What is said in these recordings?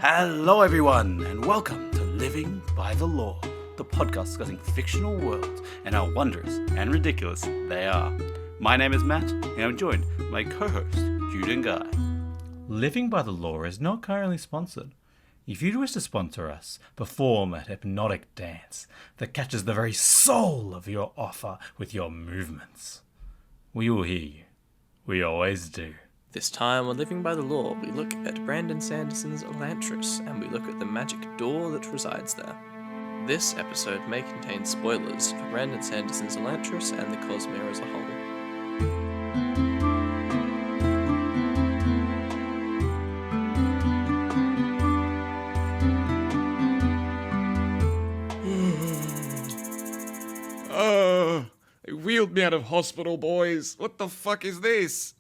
Hello, everyone, and welcome to Living by the Law, the podcast discussing fictional worlds and how wondrous and ridiculous they are. My name is Matt, and I'm joined by my co-host, Jude and Guy. Living by the Law is not currently sponsored. If you wish to sponsor us, perform a hypnotic dance that catches the very soul of your offer with your movements. We will hear you. We always do. This time on Living by the Law, we look at Brandon Sanderson's Elantris, and we look at the magic door that resides there. This episode may contain spoilers for Brandon Sanderson's Elantris and the Cosmere as a whole. They wheeled me out of hospital, boys. What the fuck is this?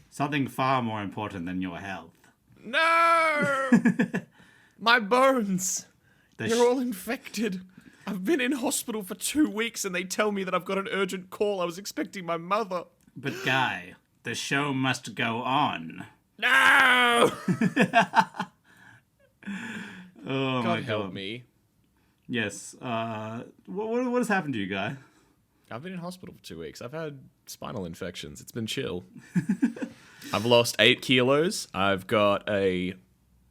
Something far more important than your health. No! My bones. They're all infected. I've been in hospital for 2 weeks and they tell me that I've got an urgent call. I was expecting my mother. But Guy, the show must go on. No! Oh God help me. Yes. What has happened to you, Guy? I've been in hospital for 2 weeks. I've had spinal infections. It's been chill. I've lost 8 kilos. I've got a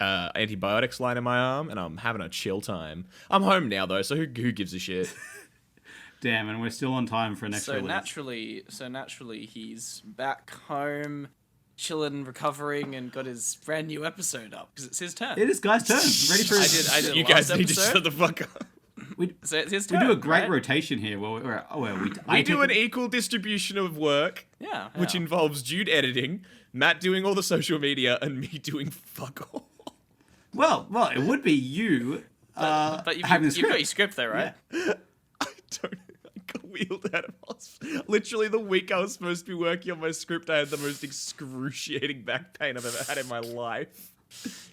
antibiotics line in my arm, and I'm having a chill time. I'm home now, though, so who gives a shit? Damn, and we're still on time for an extra release. So naturally, he's back home, chilling, recovering, and got his brand new episode up because it's his turn. It is Guy's turn. Ready for his... I did You last guys need to episode. shut the fuck up. So it's his We turn, do a great right? rotation here. We do an equal distribution of work, Yeah. which involves Jude editing, Matt doing all the social media, and me doing fuck all. Well, it would be you But having the you've got script. your script there, right? Yeah. I got wheeled out of hospital. Literally the week I was supposed to be working on my script, I had the most excruciating back pain I've ever had in my life.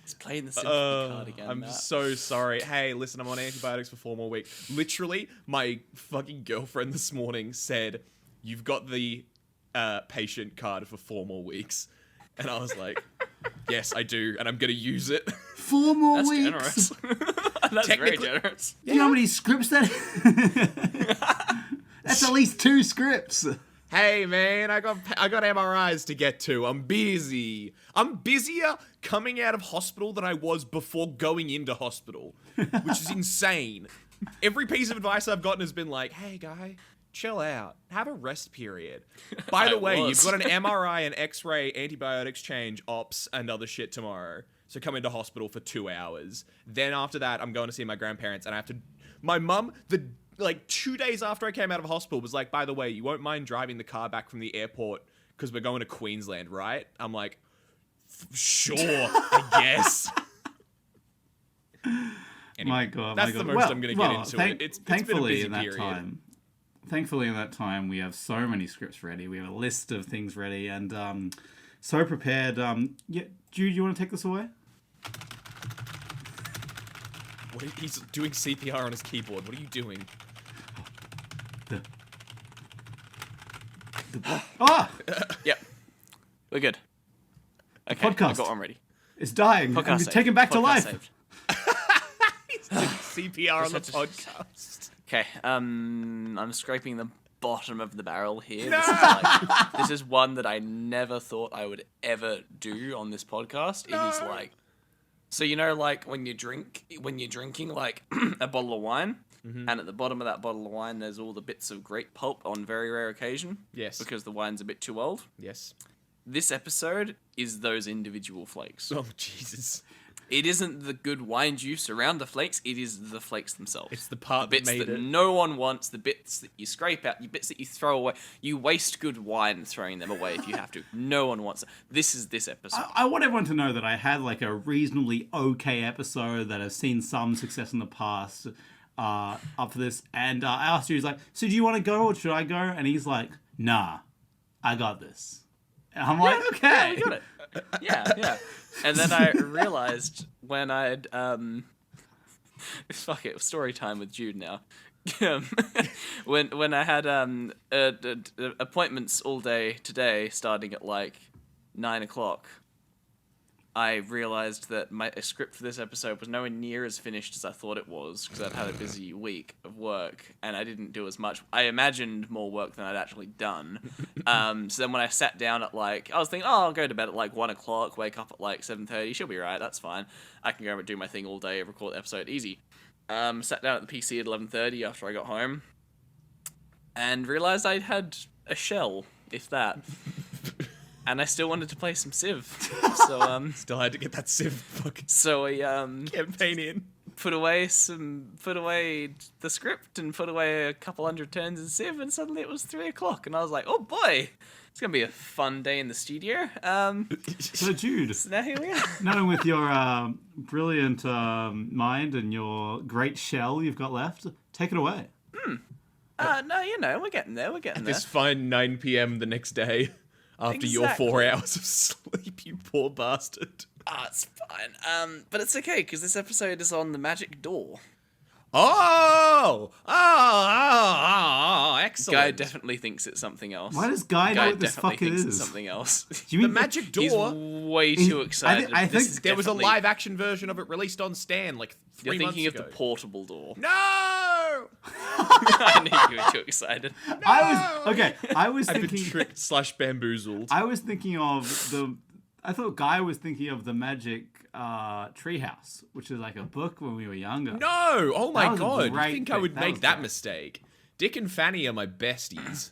He's playing the sympathy card again. I'm Matt. so sorry. Hey, listen, I'm on antibiotics for 4 more weeks. Literally, my fucking girlfriend this morning said, "You've got the patient card for 4 more weeks." And I was like, yes, I do, and I'm going to use it. 4 more That's weeks. generous. That's very Technically- generous. Do you know how many scripts that? That's at least 2 scripts. Hey, man, I got MRIs to get to. I'm busy. I'm busier coming out of hospital than I was before going into hospital, which is insane. Every piece of advice I've gotten has been like, hey, Guy, chill out. Have a rest period. By the way, you've got an MRI and X-ray, antibiotics change, ops, and other shit tomorrow. So come into hospital for 2 hours. Then after that, I'm going to see my grandparents, and I have to... My mum, 2 days after I came out of hospital, was like, by the way, you won't mind driving the car back from the airport because we're going to Queensland, right? I'm like, sure, I guess. Anyway, My God, that's the most I'm going to get into it. It's been a busy period. Thankfully, in that time, we have so many scripts ready. We have a list of things ready and so prepared. Yeah, Jude, you want to take this away? He's doing CPR on his keyboard. What are you doing? Yep. We're good. Okay, I podcast. got one ready. It's dying. Podcast and saved. taken back to Podcast life. saved. He's doing CPR on the Just had to- podcast. Okay, I'm scraping the bottom of the barrel here. No! This is one that I never thought I would ever do on this podcast. It is like, so you know, like when you're drinking like a bottle of wine, and at the bottom of that bottle of wine, there's all the bits of grape pulp on very rare occasion. Yes. Because the wine's a bit too old. Yes. This episode is those individual flakes. Oh, Jesus. It isn't the good wine juice around the flakes, it is the flakes themselves. It's the part The bits that made that it. no one wants, the bits that you scrape out, the bits that you throw away. You waste good wine throwing them away if you have to. No one wants it. This is this episode. I want everyone to know that I had like a reasonably okay episode that has seen some success in the past up for this. And I asked you, he's like, so do you want to go or should I go? And he's like, nah, I got this. And I'm like, okay. Yeah, we got it. Yeah. And then I realized when I'd fuck it, story time with Jude now. when I had appointments all day today, starting at like 9 o'clock, I realized that my script for this episode was nowhere near as finished as I thought it was, because I'd had a busy week of work, and I didn't do as much. I imagined more work than I'd actually done. So then when I sat down at, I was thinking, I'll go to bed at 1 o'clock, wake up at 7:30, she'll be right, that's fine. I can go and do my thing all day, record the episode, easy. Sat down at the PC at 11:30 after I got home, and realized I'd had a shell, if that. And I still wanted to play some Civ, so Still had to get that Civ fucking so I campaign in. put away the script and put away a couple hundred turns in Civ, and suddenly it was 3 o'clock, and I was like, oh boy, it's gonna be a fun day in the studio. So Jude, So now here we are. knowing with your brilliant mind and your great shell you've got left, take it away. No, we're getting there. This fine 9 p.m. the next day after your 4 hours of sleep, you poor bastard. It's fine. But it's okay because this episode is on the magic door. Oh, excellent. Guy definitely thinks it's something else. Why does Guy know what this definitely fuck thinks is? it's something else. Do you mean The magic He's door. way too excited. I think This is There was a definitely- live action version of it released on Stan 3 You're months thinking ago. of the portable door. No! I knew you were too excited. I was I've been thinking. tricked / bamboozled. I was thinking of the. I thought Guy was thinking of the Magic Treehouse, which is like a book when we were younger. No! Oh my That was a god. You great think I pick. would That make was that great. mistake? Dick and Fanny are my besties.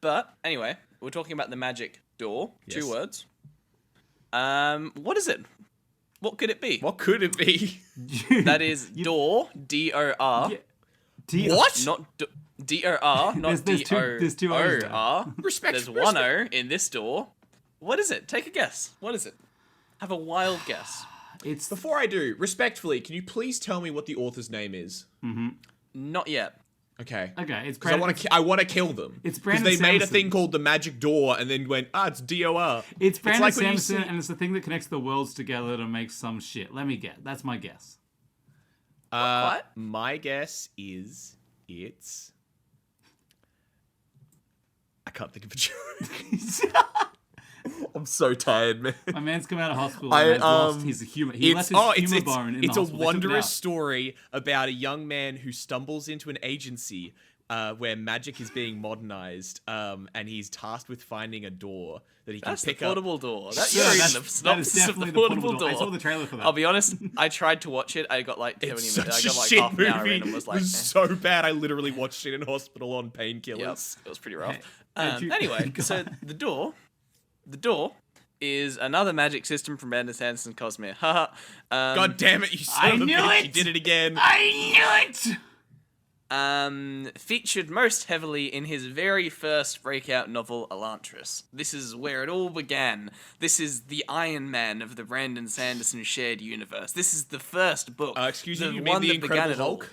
But anyway, we're talking about the magic door. Yes. 2 words. What is it? What could it be? What could it be? That is door, D-O-R. Yeah. What? Not D-O-R, not There's two O's there. D-O-R. Respect. There's one O in this door. What is it? Take a guess. What is it? Have a wild guess. It's Before I do, respectfully, can you please tell me what the author's name is? Not yet. Okay. okay. It's 'Cause I want to kill them. It's because Brandon they made a Sanderson. thing called the Magic Door and then went, it's D-O-R. It's Brandon like when you Sanderson, see- and it's the thing that connects the worlds together to make some shit. Let me get. That's my guess. What? My guess is it's... I can't think of a joke. I'm so tired, man. My man's come out of hospital. I, And has lost his humor. He left his humor bone in the it's a hospital. They took it wondrous out. story about a young man who stumbles into an agency where magic is being modernized, and he's tasked with finding a door that he can That's the pick up. portable door. That, Yeah, you're that's- reading the that is synopsis of definitely the the portable door. I saw the trailer for that. I'll be honest, I tried to watch it. I got 20 It's minutes. such I a got shit half an hour movie. in and was It like, was so bad. I literally watched it in hospital on yep, painkillers. it was pretty rough. Andrew- Anyway, so the door is another magic system from Brandon Sanderson Cosmere. Haha. God damn it! You son I of a knew bitch! it! You did it again. I knew it. Featured most heavily in his very first breakout novel, Elantris. This is where it all began. This is the Iron Man of the Brandon Sanderson shared universe. This is the first book. Excuse me, the you mean one the that began Incredible it all. Hulk?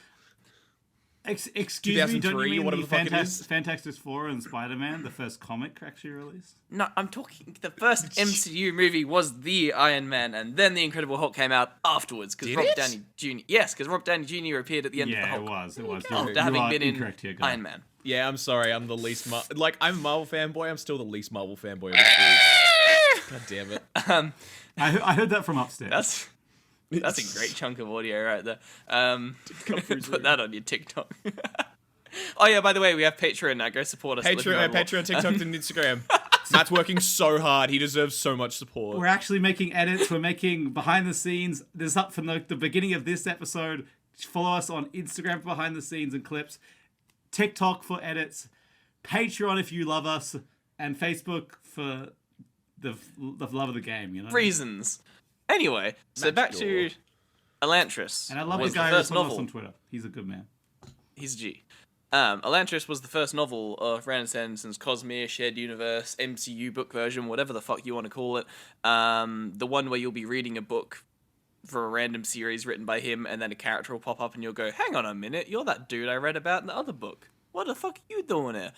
Excuse me, don't 2003, you mean whatever the the fuck it is? Fantastic Four and Spider-Man, the first comic actually released? No, I'm talking. The first MCU movie was the Iron Man, and then the Incredible Hulk came out afterwards because Did Robert it? Downey Jr. Yes, because Robert Downey Jr. appeared at the end of the Yeah, Hulk. it was. It was. After You having are been in incorrect here, guy. Iron Man. Yeah, I'm sorry. I'm the least I'm a Marvel fanboy. I'm still the least Marvel fanboy of this group. God damn it. I heard that from upstairs. That's a great chunk of audio right there. Put that on your TikTok. Oh yeah, by the way, we have Patreon now. Go support us. Patreon, TikTok, and Instagram. Matt's working so hard. He deserves so much support. We're actually making edits. We're making behind the scenes. This is up from the beginning of this episode. Follow us on Instagram for behind the scenes and clips, TikTok for edits, Patreon if you love us, and Facebook for the love of the game. You know. Reasons. Anyway, so back to Elantris. And I love was the guy the who first follows us novel. on Twitter. He's a good man. He's a G. Elantris was the first novel of Brandon Sanderson's Cosmere shared universe MCU book version, whatever the fuck you want to call it. The one where you'll be reading a book for a random series written by him, and then a character will pop up, and you'll go, "Hang on a minute, you're that dude I read about in the other book. What the fuck are you doing here?"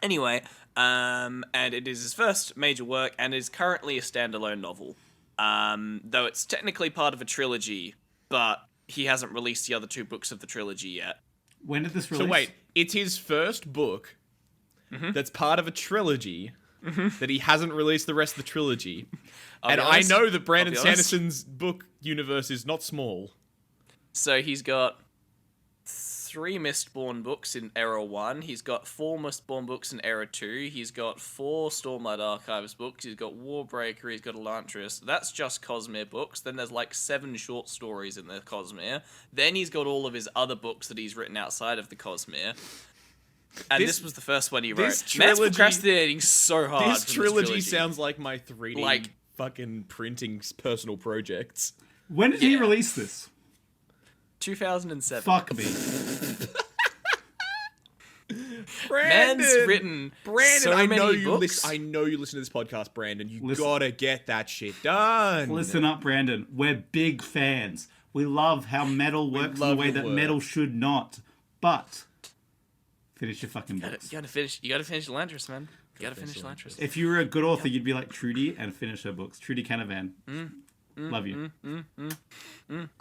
Anyway, and it is his first major work, and is currently a standalone novel. Though it's technically part of a trilogy, but he hasn't released the other 2 books of the trilogy yet. When did this release? So wait, it's his first book that's part of a trilogy, that he hasn't released the rest of the trilogy. And I honest. know that Brandon I'll be honest. Sanderson's book universe is not small. So he's got 3 Mistborn books in Era 1. He's got 4 Mistborn books in Era 2. He's got 4 Stormlight Archives books. He's got Warbreaker. He's got Elantris. That's just Cosmere books. Then there's like 7 short stories in the Cosmere. Then he's got all of his other books that he's written outside of the Cosmere. And this was the first one he wrote. this Man's trilogy- procrastinating so hard. This for trilogy sounds like my 3D Like- fucking printing personal projects. When did he Yeah. release this? 2007. Fuck me. Man's written Brandon, so I many know you books. I know you listen to this podcast, Brandon. You Listen. gotta get that shit done. Listen up, Brandon. We're big fans. We love how metal works in the love way your that work. metal should not. But finish your fucking books. You gotta finish Elantris, man. You gotta finish Elantris. If you were a good author, you'd be like Trudy and finish her books. Trudy Canavan. Love you.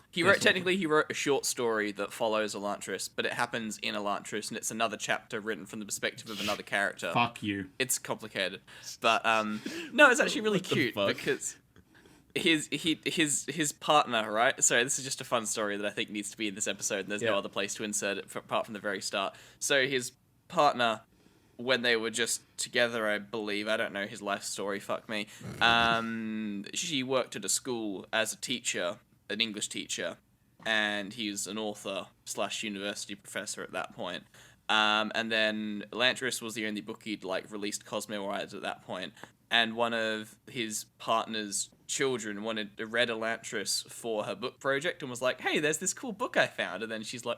He wrote a short story that follows Elantris, but it happens in Elantris, and it's another chapter written from the perspective of another character. Fuck you. It's complicated, but no, it's actually really cute fuck? because his partner, right? Sorry, this is just a fun story that I think needs to be in this episode, and there's no Yeah. other place to insert it apart from the very start. So his partner, when they were just together, I believe, I don't know his life story, fuck me. She worked at a school as a teacher, an English teacher, and he's an author / university professor at that point. And then Elantris was the only book he'd like released Cosmere-wise at that point. And one of his partner's children read Elantris for her book project and was like, "Hey, there's this cool book I found." And then she's like,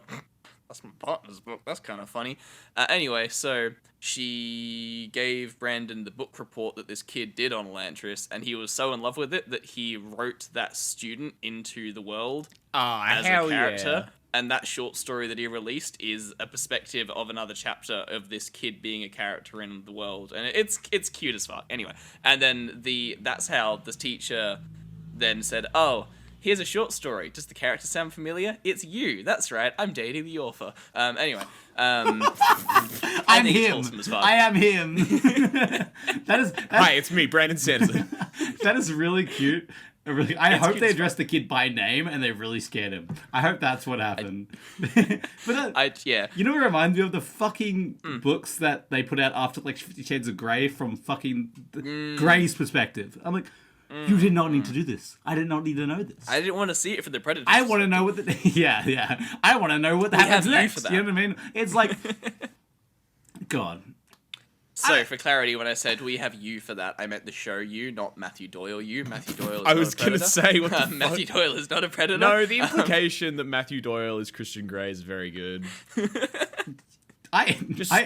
"That's my partner's book. That's kind of funny." Anyway, so she gave Brandon the book report that this kid did on Elantris, and he was so in love with it that he wrote that student into the world as a character. And that short story that he released is a perspective of another chapter of this kid being a character in the world, and it's cute as fuck. Anyway, and then that's how the teacher then said, "Oh, here's a short story. Does the character sound familiar? It's you. That's right. I'm dating the author." Anyway, I'm think it's him. wholesome as fuck. I am him. That's Hi, it's me, Brandon Sanderson. that is really cute. I hope cute they as addressed the kid by name and they really scared him. I hope that's what happened. But yeah. you know what reminds me of the fucking books that they put out after like 50 Shades of Grey from fucking Grey's perspective. I'm like, you did not need to do this. I did not need to know this. I didn't want to see it for the Predators. I want to know what the yeah. I want to know what happens have you next. for that. You know what I mean? It's like, God. So, for clarity, when I said we have you for that, I meant the show you, not Matthew Doyle you. Matthew Doyle is I not was a gonna predator. say, what the fuck? Matthew Doyle is not a predator. No, the implication that Matthew Doyle is Christian Grey is very good.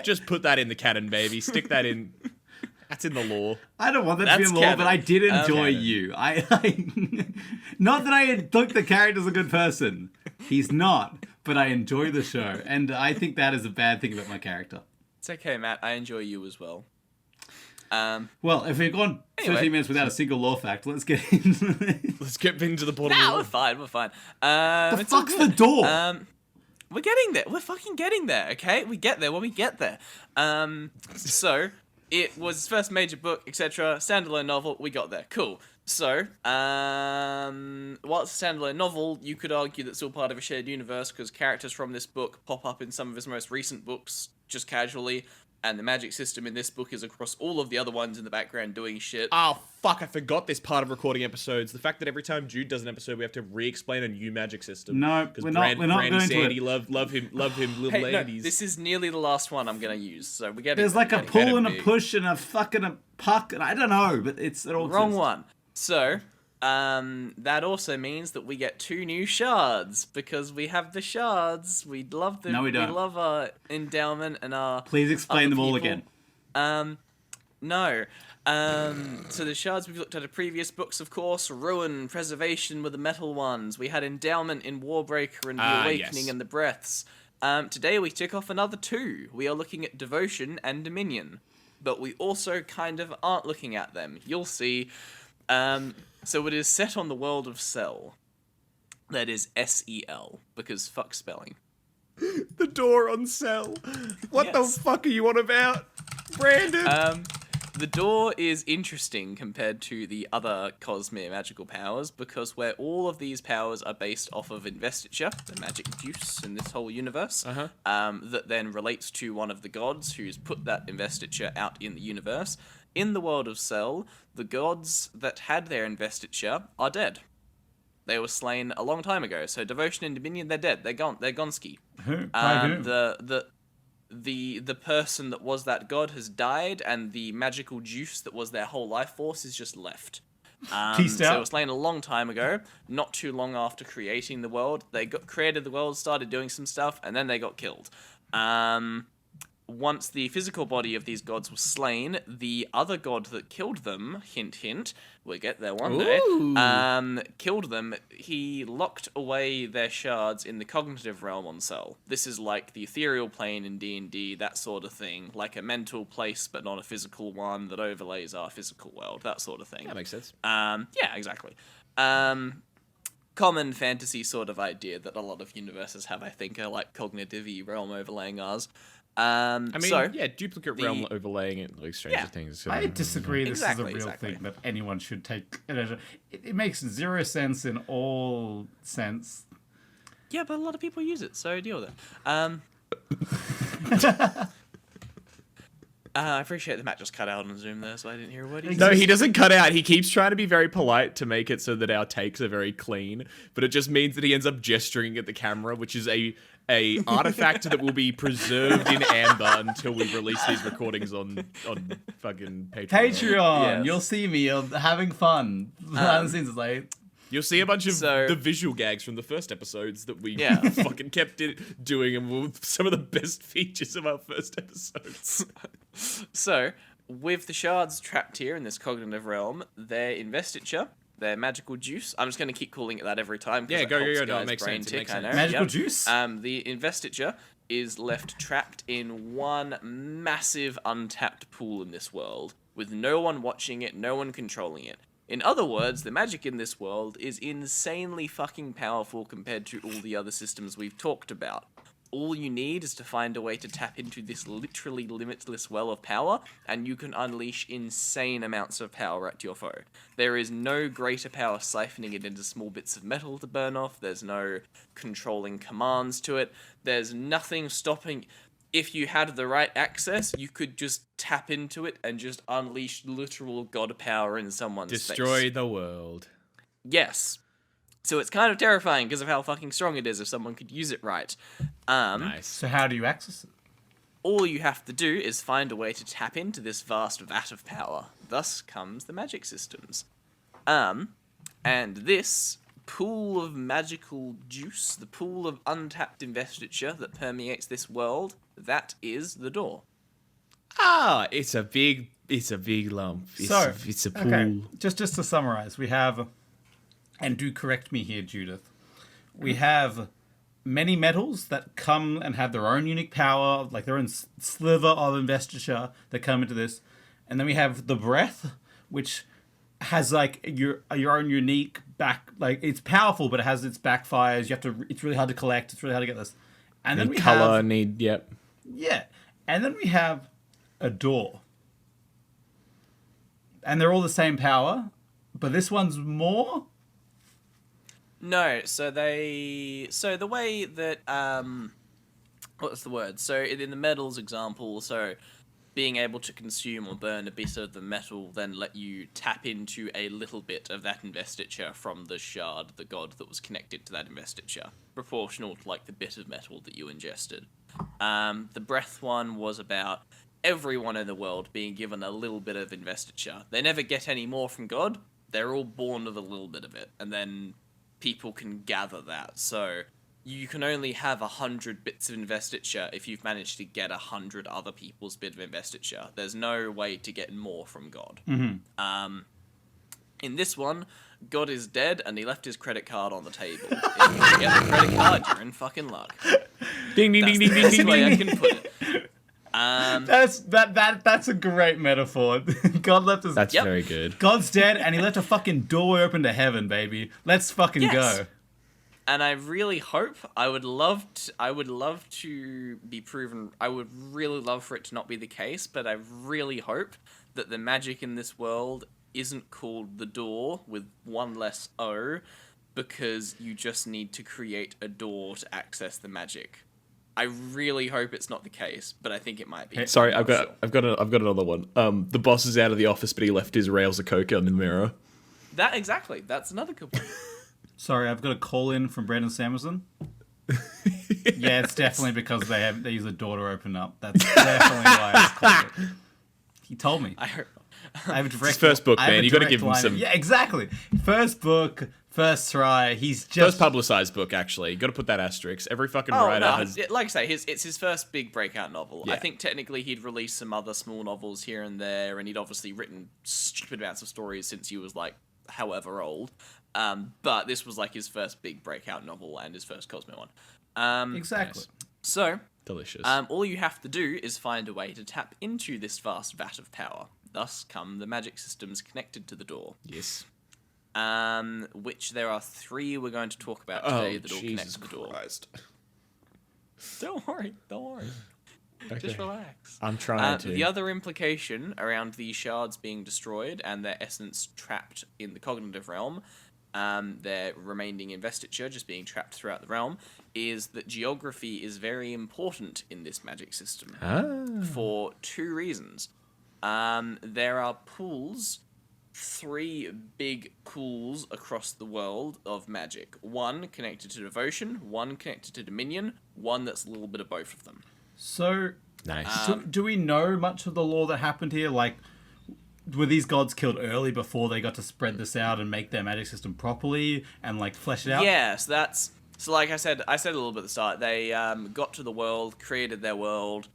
Just put that in the canon, baby. Stick that in. That's in the law. I don't want that to be That's in law, canon. but I did enjoy Canon. you. Not that I think the character's a good person. He's not, but I enjoy the show, and I think that is a bad thing about my character. It's okay, Matt. I enjoy you as well. Well, if we've gone 13 Anyway. minutes without a single law fact, let's get into it. Let's get into the bottom Nah, of we're the fine. We're fine. The It's all fuck's the good. door? We're getting there. We're fucking getting there, okay? We get there when we get there. So, it was his first major book, etc. Standalone novel. We got there. Cool. So, while it's a standalone novel, you could argue that it's still part of a shared universe because characters from this book pop up in some of his most recent books just casually, and the magic system in this book is across all of the other ones in the background doing shit. Oh, fuck, I forgot this part of recording episodes. The fact that every time Jude does an episode, we have to re-explain a new magic system. No, because we're not Brandy going to Sandy, it. love him, little Hey, no, ladies. this is nearly the last one I'm gonna use, so we get There's like a getting pull better and a big. push and a fucking a puck, and I don't know, but it all Wrong exists. one. So, that also means that we get 2 new shards because we have the shards. We love them. No, we don't. We love our endowment and our. Please explain other them all people. again. No. So the shards we've looked at are previous books, of course. Ruin, Preservation were the metal ones. We had Endowment in Warbreaker and The Awakening yes. and the Breaths. Today we tick off another 2. We are looking at Devotion and Dominion. But we also kind of aren't looking at them. You'll see. So it is set on the world of Sel. That is S-E-L, because fuck spelling. The door on Cell. What Yes. the fuck are you on about, Brandon? The door is interesting compared to the other cosmic magical powers because where all of these powers are based off of investiture, the magic juice in this whole universe, that then relates to one of the gods who's put that investiture out in the universe. In the world of Cell, the gods that had their investiture are dead. They were slain a long time ago. So Devotion and Dominion, they're dead. They're gone. They're gonski. Who? By whom? The person that was that god has died, and the magical juice that was their whole life force is just left. Peaced So out. it was slain a long time ago, not too long after creating the world. They created the world, started doing some stuff, and then they got killed. Once the physical body of these gods was slain, the other god that killed them, hint hint, we'll get there one day, killed them. He locked away their shards in the cognitive realm on Cell. This is like the ethereal plane in D&D, that sort of thing, like a mental place but not a physical one that overlays our physical world, that sort of thing. That makes sense. Yeah, exactly. Common fantasy sort of idea that a lot of universes have, I think, are like cognitive realm overlaying ours. Duplicate realm overlaying it like Stranger Things. I disagree. This Exactly, is a real exactly. thing that anyone should take. It makes zero sense in all sense. Yeah, but a lot of people use it, so deal with it. I appreciate the Matt just cut out on Zoom there, so I didn't hear a word he said. No, he doesn't cut out. He keeps trying to be very polite to make it so that our takes are very clean, but it just means that he ends up gesturing at the camera, which is a artifact that will be preserved in amber until we release these recordings on fucking Patreon. Patreon, Yes. you'll see me having fun. Behind the scenes, it's like You'll see a bunch of So- the visual gags from the first episodes that we Yeah. fucking kept doing, and were some of the best features of our first episodes. So, with the shards trapped here in this cognitive realm, their investiture, their magical juice, I'm just going to keep calling it that every time. 'cause Yeah, it go. helps No, it guys' makes brain sense, it tick, makes I sense. know, magical yep. juice. The investiture is left trapped in one massive untapped pool in this world, with no one watching it, no one controlling it. In other words, the magic in this world is insanely fucking powerful compared to all the other systems we've talked about. All you need is to find a way to tap into this literally limitless well of power, and you can unleash insane amounts of power at your foe. There is no greater power siphoning it into small bits of metal to burn off. There's no controlling commands to it. There's nothing stopping. If you had the right access, you could just tap into it and just unleash literal god power in someone's face. Destroy the world. Yes. So it's kind of terrifying because of how fucking strong it is if someone could use it right. Nice. So how do you access it? All you have to do is find a way to tap into this vast vat of power. Thus comes the magic systems. And this pool of magical juice, the pool of untapped investiture that permeates this world, that is the door. It's a big lump. It's a pool. Okay, just to summarize, we have, and do correct me here, Judith, we have many metals that come and have their own unique power, like their own sliver of investiture that come into this, and then we have the breath, which has like your own unique back, like it's powerful, but it has its backfires. You have to. It's really hard to collect. It's really hard to get this. And then we have yeah, and then we have a door, and they're all the same power, but this one's more. No, so the way that what's the word? So in the metals example, so being able to consume or burn a bit of the metal then let you tap into a little bit of that investiture from the shard, the god that was connected to that investiture, proportional to like the bit of metal that you ingested. The breath one was about everyone in the world being given a little bit of investiture. They never get any more from God. They're all born with a little bit of it, and then people can gather that. So you can only have 100 bits of investiture if you've managed to get 100 other people's bit of investiture. There's no way to get more from God. In this one, God is dead and he left his credit card on the table. If you get the credit card, you're in fucking luck. Ding ding ding ding ding That's ding the way I ding. can put it. That's a great metaphor. God left his. That's Yep. very good. God's dead, and he left a fucking doorway open to heaven, baby. Let's fucking Yes. go. And I really hope, I would love to be proven, I would really love for it to not be the case, but I really hope that the magic in this world isn't called the door with one less O, because you just need to create a door to access the magic. I really hope it's not the case, but I think it might be. Sorry, I'm I've not got sure. another one. The boss is out of the office, but he left his rails of coke in the mirror. That's another good one. Sorry, I've got a call in from Brandon Sanderson. Yeah, it's definitely because they use a door to open up. That's definitely why it's called it. He told me. I heard. I have a direct. It's his first book, I have man. a You got to direct give him line of- some. Yeah, exactly. First book, first try. He's just First publicized book, actually. You got to put that asterisk. Every fucking Oh writer no! has. Like I say, it's his first big breakout novel. Yeah. I think technically he'd released some other small novels here and there, and he'd obviously written stupid amounts of stories since he was like however old. But this was like his first big breakout novel and his first Cosmo one. exactly. Nice. So, Delicious. all you have to do is find a way to tap into this vast vat of power. Thus come the magic systems connected to the door. Yes. Which there are 3 we're going to talk about today that all connect to the door. Christ. Don't worry. Okay. Just relax. I'm trying to. The other implication around the shards being destroyed and their essence trapped in the cognitive realm, their remaining investiture just being trapped throughout the realm, is that geography is very important in this magic system for 2 reasons. There are pools, 3 big pools across the world of magic. 1 connected to devotion, 1 connected to dominion, 1 that's a little bit of both of them. So, Nice. do we know much of the lore that happened here? Like, were these gods killed early before they got to spread this out and make their magic system properly and like flesh it out? Yes, so like I said a little bit at the start, they got to the world, created their world,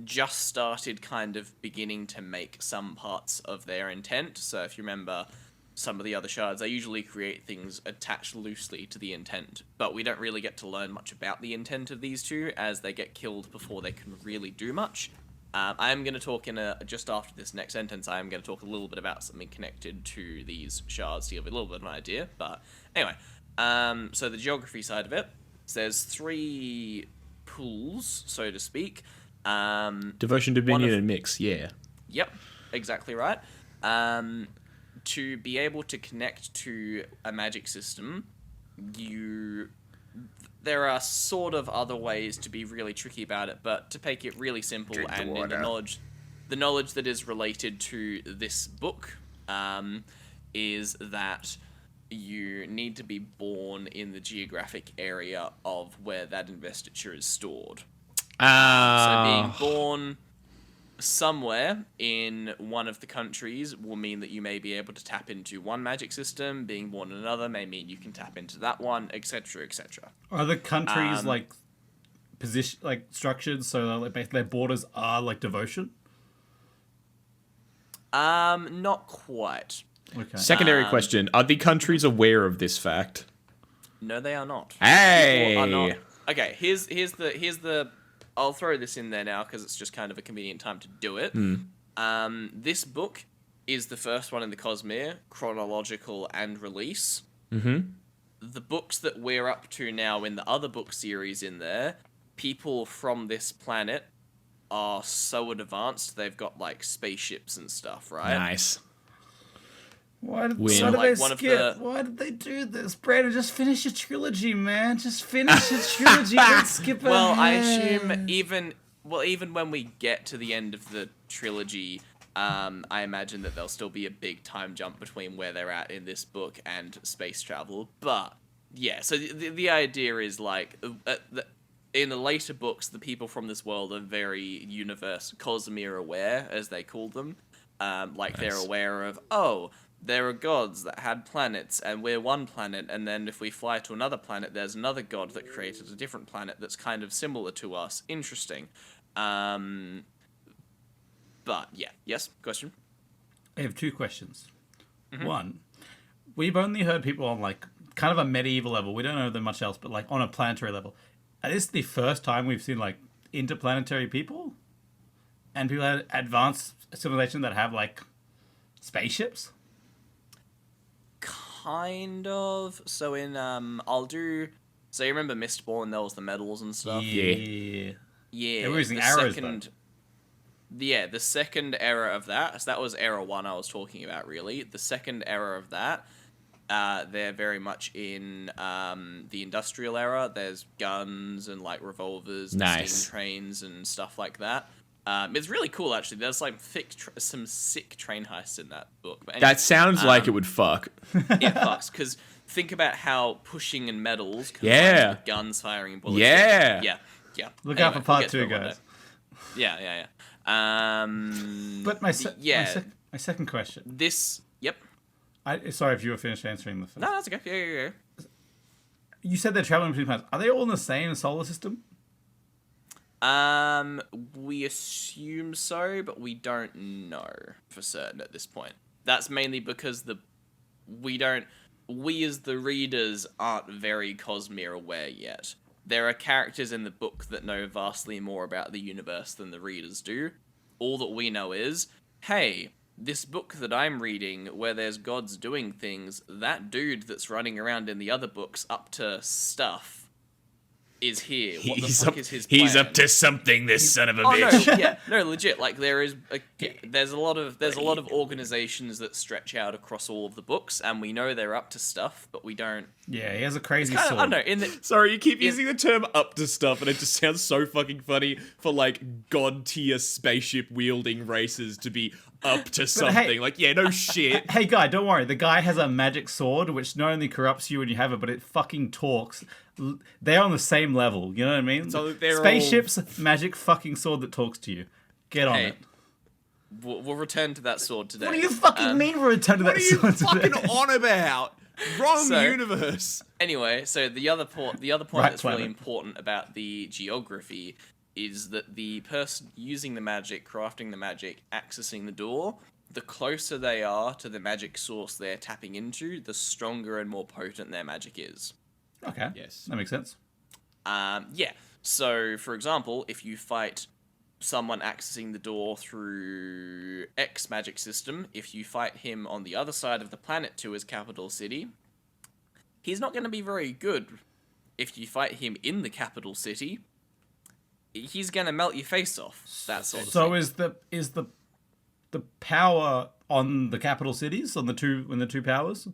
just started kind of beginning to make some parts of their intent. So if you remember some of the other shards, they usually create things attached loosely to the intent, but we don't really get to learn much about the intent of these 2 as they get killed before they can really do much. I am going to talk just after this next sentence, I am going to talk a little bit about something connected to these shards to give a little bit of an idea. But anyway, so the geography side of it, so there's 3 pools, so to speak. Devotion, dominion, and mix. Yeah. Yep, exactly right. To be able to connect to a magic system, there are sort of other ways to be really tricky about it, but to make it really simple and in the knowledge that is related to this book, is that you need to be born in the geographic area of where that investiture is stored. So being born somewhere in one of the countries will mean that you may be able to tap into one magic system. Being born in another may mean you can tap into that one, etc., etc. Are the countries like position like structured so that like their borders are like devotion? Not quite. Okay. Secondary question: are the countries aware of this fact? No, they are not. Hey. People are not. Okay, here's the. I'll throw this in there now because it's just kind of a convenient time to do it. This book is the first one in the Cosmere, chronological and release. Mm-hmm. The books that we're up to now in the other book series in there, people from this planet are so advanced they've got like spaceships and stuff, right? Nice. Why did, Win. why did Like they one of skip? the- Why did they do this? Brandon, just finish your trilogy, man. Just finish your trilogy. Don't skip Well, I ahead. assume even when we get to the end of the trilogy, I imagine that there'll still be a big time jump between where they're at in this book and space travel. But yeah, so the idea is like in the later books, the people from this world are very universe Cosmere aware, as they call them. Like they're aware of there are gods that had planets, and we're one planet, and then if we fly to another planet, there's another god that created a different planet that's kind of similar to us. Interesting. But yeah, yes, question? I have 2 questions. One, we've only heard people on like kind of a medieval level. We don't know them much else, but like on a planetary level. Is this the first time we've seen like interplanetary people? And people had advanced civilization that have like spaceships? Kind of. So in, so you remember Mistborn, there was the medals and stuff? Yeah. Yeah. They were using the arrows, second- the second era of that, so that was era 1 I was talking about, really. The second era of that, they're very much in the industrial era. There's guns and, like, revolvers and steam trains and stuff like that. It's really cool, actually. There's, like, some sick train heists in that book. But anyway, That sounds like it would fuck. It fucks, because think about how pushing and metals combined with guns firing and bullets. Yeah. Yeah. Look out for part 2, we'll guys. Yeah. But my second question. Yep. Sorry if you were finished answering the first. No, that's okay. Yeah. You said they're traveling between planets. Are they all in the same solar system? We assume so, but we don't know for certain at this point. That's mainly because we as the readers aren't very Cosmere aware yet. There are characters in the book that know vastly more about the universe than the readers do. All that we know is, hey, this book that I'm reading, where there's gods doing things, that dude that's running around in the other books up to stuff is here. What the fuck is his plan? He's up to something, this son of a bitch. No, legit. Like there's a lot of organizations that stretch out across all of the books, and we know they're up to stuff, but we don't. Yeah, he has a crazy sword. I don't know. Sorry, you keep using the term "up to stuff," and it just sounds so fucking funny for like god tier spaceship wielding races to be up to something. Hey, like, yeah, no shit. Hey, guy, don't worry. The guy has a magic sword, which not only corrupts you when you have it, but it fucking talks. They're on the same level. You know what I mean? So they're Spaceship's magic fucking sword that talks to you. Get on it. We'll return to that sword today. What do you fucking mean we'll return to that sword today? What are you fucking on about? Wrong universe. Anyway, so the other point that's really important about the geography is that the person using the magic, crafting the magic, accessing the door, the closer they are to the magic source they're tapping into, the stronger and more potent their magic is. Okay. Yes. That makes sense. Yeah. So, for example, if you fight someone accessing the door through X magic system, if you fight him on the other side of the planet to his capital city, he's not going to be very good. If you fight him in the capital city, he's going to melt your face off. That sort of thing. So is the power on the capital cities, on the two powers?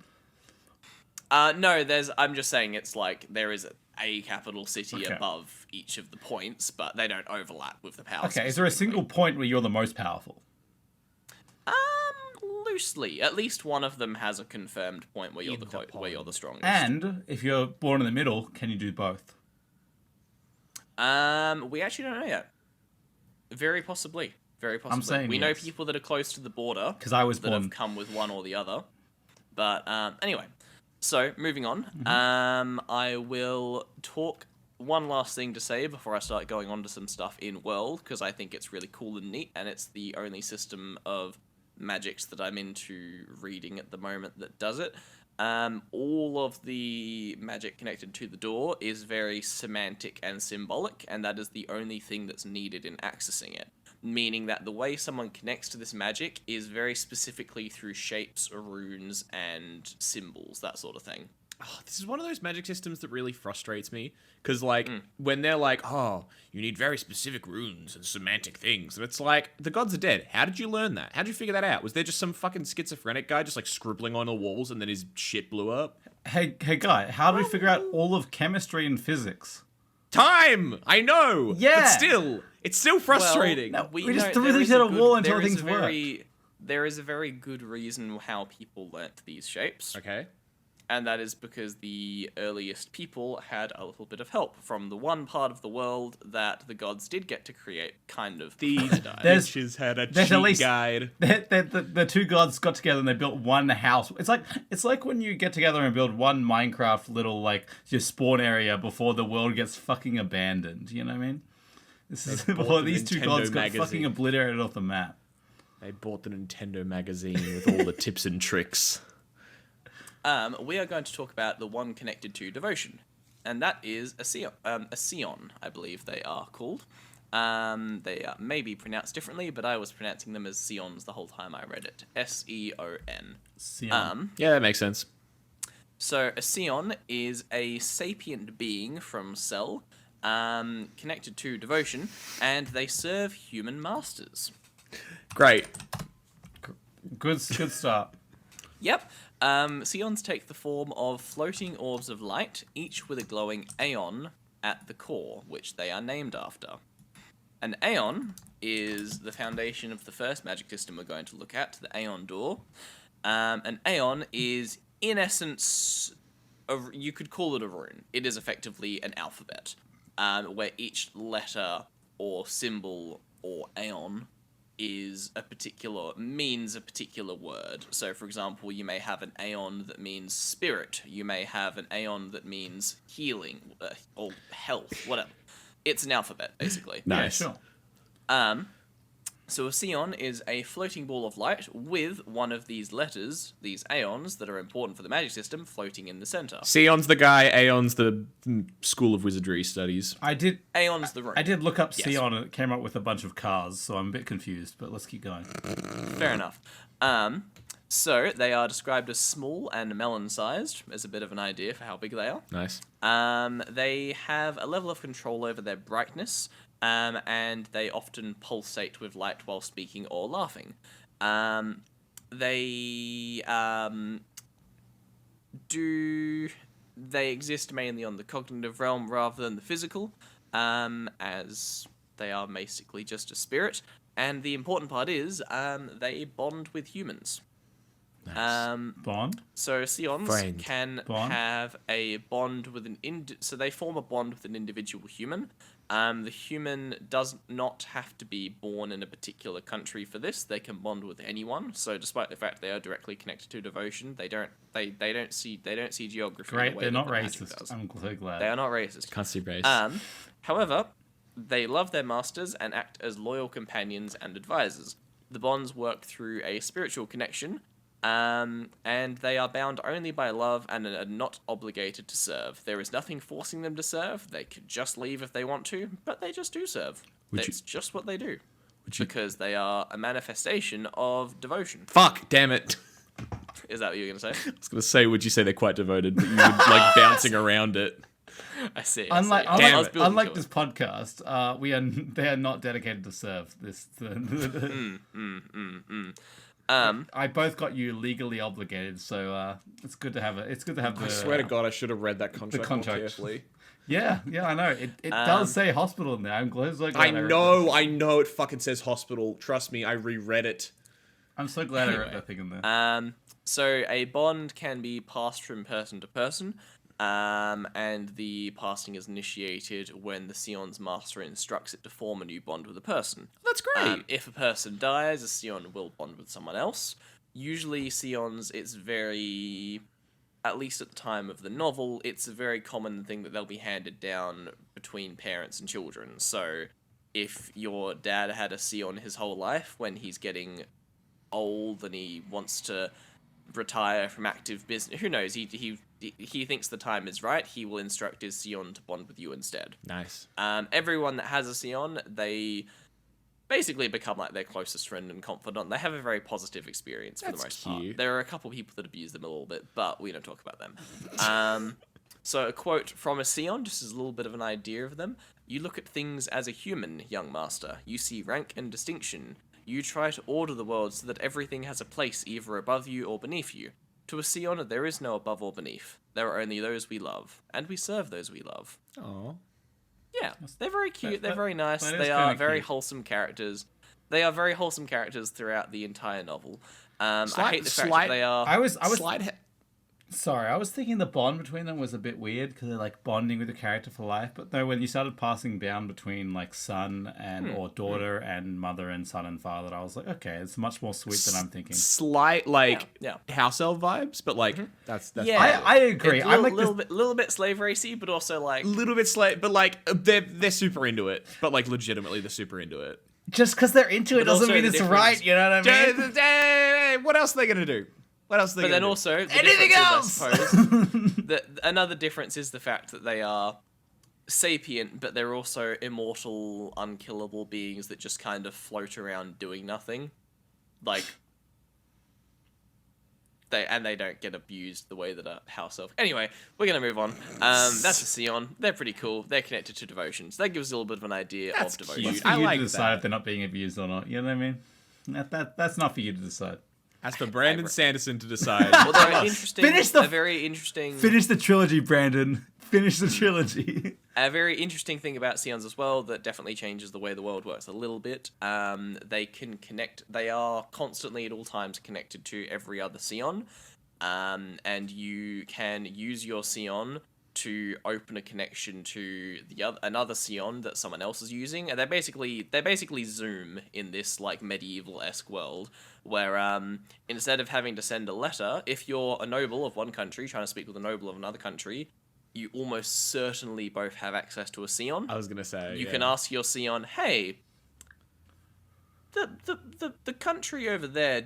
No, I'm just saying it's like there is a capital city above each of the points, but they don't overlap with the powers. Okay, is there a single point where you're the most powerful? Loosely. At least one of them has a confirmed point where you're the strongest. And if you're born in the middle, can you do both? We actually don't know yet. Very possibly. I'm saying we know people that are close to the border because I was that born. have come with one or the other. But anyway, so moving on. I will talk one last thing to say before I start going on to some stuff in world, because I think it's really cool and neat, and it's the only system of magics that I'm into reading at the moment that does it. All of the magic connected to the door is very semantic and symbolic, and that is the only thing that's needed in accessing it. Meaning that the way someone connects to this magic is very specifically through shapes, runes, and symbols, that sort of thing. Oh, this is one of those magic systems that really frustrates me. Because, like, when they're like, oh, you need very specific runes and semantic things. And it's like, the gods are dead. How did you learn that? How did you figure that out? Was there just some fucking schizophrenic guy just, like, scribbling on the walls and then his shit blew up? Hey, guy, how do we figure out all of chemistry and physics? Time! I know! Yeah! But still, it's still frustrating. Well, we just threw these at a wall until things worked. There is a very good reason how people learnt these shapes. Okay. And that is because the earliest people had a little bit of help from the one part of the world that the gods did get to create, kind of. These bitches had a cheat guide. The two gods got together and they built one house. It's like when you get together and build one Minecraft little, like, your spawn area before the world gets fucking abandoned. You know what I mean? This is before these two gods got fucking obliterated off the map. They bought the Nintendo magazine with all the tips and tricks. We are going to talk about the one connected to devotion, and that is a Seon, I believe they are called. They may be pronounced differently, but I was pronouncing them as Seons the whole time I read it. S-E-O-N. Seon. Yeah, that makes sense. So a Seon is a sapient being from Cell, connected to devotion, and they serve human masters. Great. Good start. Yep. Seons take the form of floating orbs of light, each with a glowing Aon at the core, which they are named after. An Aon is the foundation of the first magic system we're going to look at, the AonDor. An Aon is, in essence, you could call it a rune. It is effectively an alphabet, where each letter or symbol or Aon means a particular word. So, for example, you may have an Aon that means spirit. You may have an Aon that means healing or health, whatever. It's an alphabet, basically. Nice. Yeah, sure. So a Seon is a floating ball of light with one of these letters, these Aeons that are important for the magic system, floating in the center. Sion's the guy, Aeon's the School of Wizardry studies. Aeon's the rune. I did look up Yes. Sion and it came up with a bunch of cars, so I'm a bit confused, but let's keep going. Fair enough. So they are described as small and melon-sized, as a bit of an idea for how big they are. Nice. They have a level of control over their brightness, and they often pulsate with light while speaking or laughing. They exist mainly on the cognitive realm rather than the physical, as they are basically just a spirit. And the important part is they bond with humans. Bond? So Seons Friend. can Bond? have a bond with so they form a bond with an individual human. The human does not have to be born in a particular country for this. They can bond with anyone. So despite the fact they are directly connected to devotion, they don't see geography. Great, in the way they're that not the magic racist. does. I'm so glad. They are not racist. Can't see race. However, they love their masters and act as loyal companions and advisors. The bonds work through a spiritual connection, and they are bound only by love and are not obligated to serve. There is nothing forcing them to serve. They could just leave if they want to, but they just do serve. That's just what they do. Because they are a manifestation of devotion. Fuck, damn it. Is that what you were going to say? I was going to say, would you say they're quite devoted, but you would like bouncing around it. I see. Unlike I was building unlike to this it. podcast, they are not dedicated to serve. I both got you legally obligated, so it's good to have I swear to God, I should have read that contract, contract. more carefully. Yeah, I know. It does say hospital in there. I'm glad. I know it fucking says hospital. Trust me, I reread it. I'm so glad I read that thing in there. So a bond can be passed from person to person, and the passing is initiated when the Seon's master instructs it to form a new bond with a person. That's great. If a person dies, a Seon will bond with someone else. Usually Seons, it's very, at least at the time of the novel, it's a very common thing that they'll be handed down between parents and children. So if your dad had a Seon his whole life, when he's getting old and he wants to retire from active business, who knows, he thinks the time is right, he will instruct his Seon to bond with you instead. Nice. Everyone that has a Seon, they basically become like their closest friend and confidant. They have a very positive experience for the most part. There are a couple people that abuse them a little bit, but we don't talk about them. So a quote from a Seon, just as a little bit of an idea of them. You look at things as a human, young master. You see rank and distinction. You try to order the world so that everything has a place either above you or beneath you. To a Seon, there is no above or beneath. There are only those we love, and we serve those we love. Aww. Yeah, they're very cute, they're very nice, that is they are kinda very cute. wholesome characters. They are very wholesome characters throughout the entire novel. I hate the fact that they are... I was Slide sorry. I was thinking the bond between them was a bit weird because they're like bonding with the character for life. But no, when you started passing down between like son and or daughter and mother and son and father, I was like, okay, it's much more sweet than I'm thinking. slight like Yeah. house elf vibes, but like that's Yeah, I agree. It's I'm like little bit slave racy, but also like... a little bit slate, but like they're super into it, but like legitimately they're super into it. just because they're into it But doesn't also mean the it's difference- right. You know what I mean? What else are they gonna do? What else are they But gonna then do? also... the Anything difference is, I else? suppose, another difference is the fact that they are sapient, but they're also immortal, unkillable beings that just kind of float around doing nothing. Like... They don't get abused the way that a house elf... Anyway, we're going to move on. That's a Seon. They're pretty cool. They're connected to devotions. That gives us a little bit of an idea That's of devotion. cute. It's for I you like to decide that. if they're not being abused or not. You know what I mean? That's not for you to decide. That's for Brandon Sanderson to decide. Well, they're interesting. Finish the- a very interesting. Finish the trilogy, Brandon. Finish the trilogy. A very interesting thing about Scions as well that definitely changes the way the world works a little bit. They can connect. They are constantly at all times connected to every other Scion, and you can use your Scion to open a connection to another Scion that someone else is using, and they basically Zoom in this like medieval-esque world where instead of having to send a letter, if you're a noble of one country trying to speak with a noble of another country, you almost certainly both have access to a Scion. I was gonna say You can ask your Scion, hey, the country over there,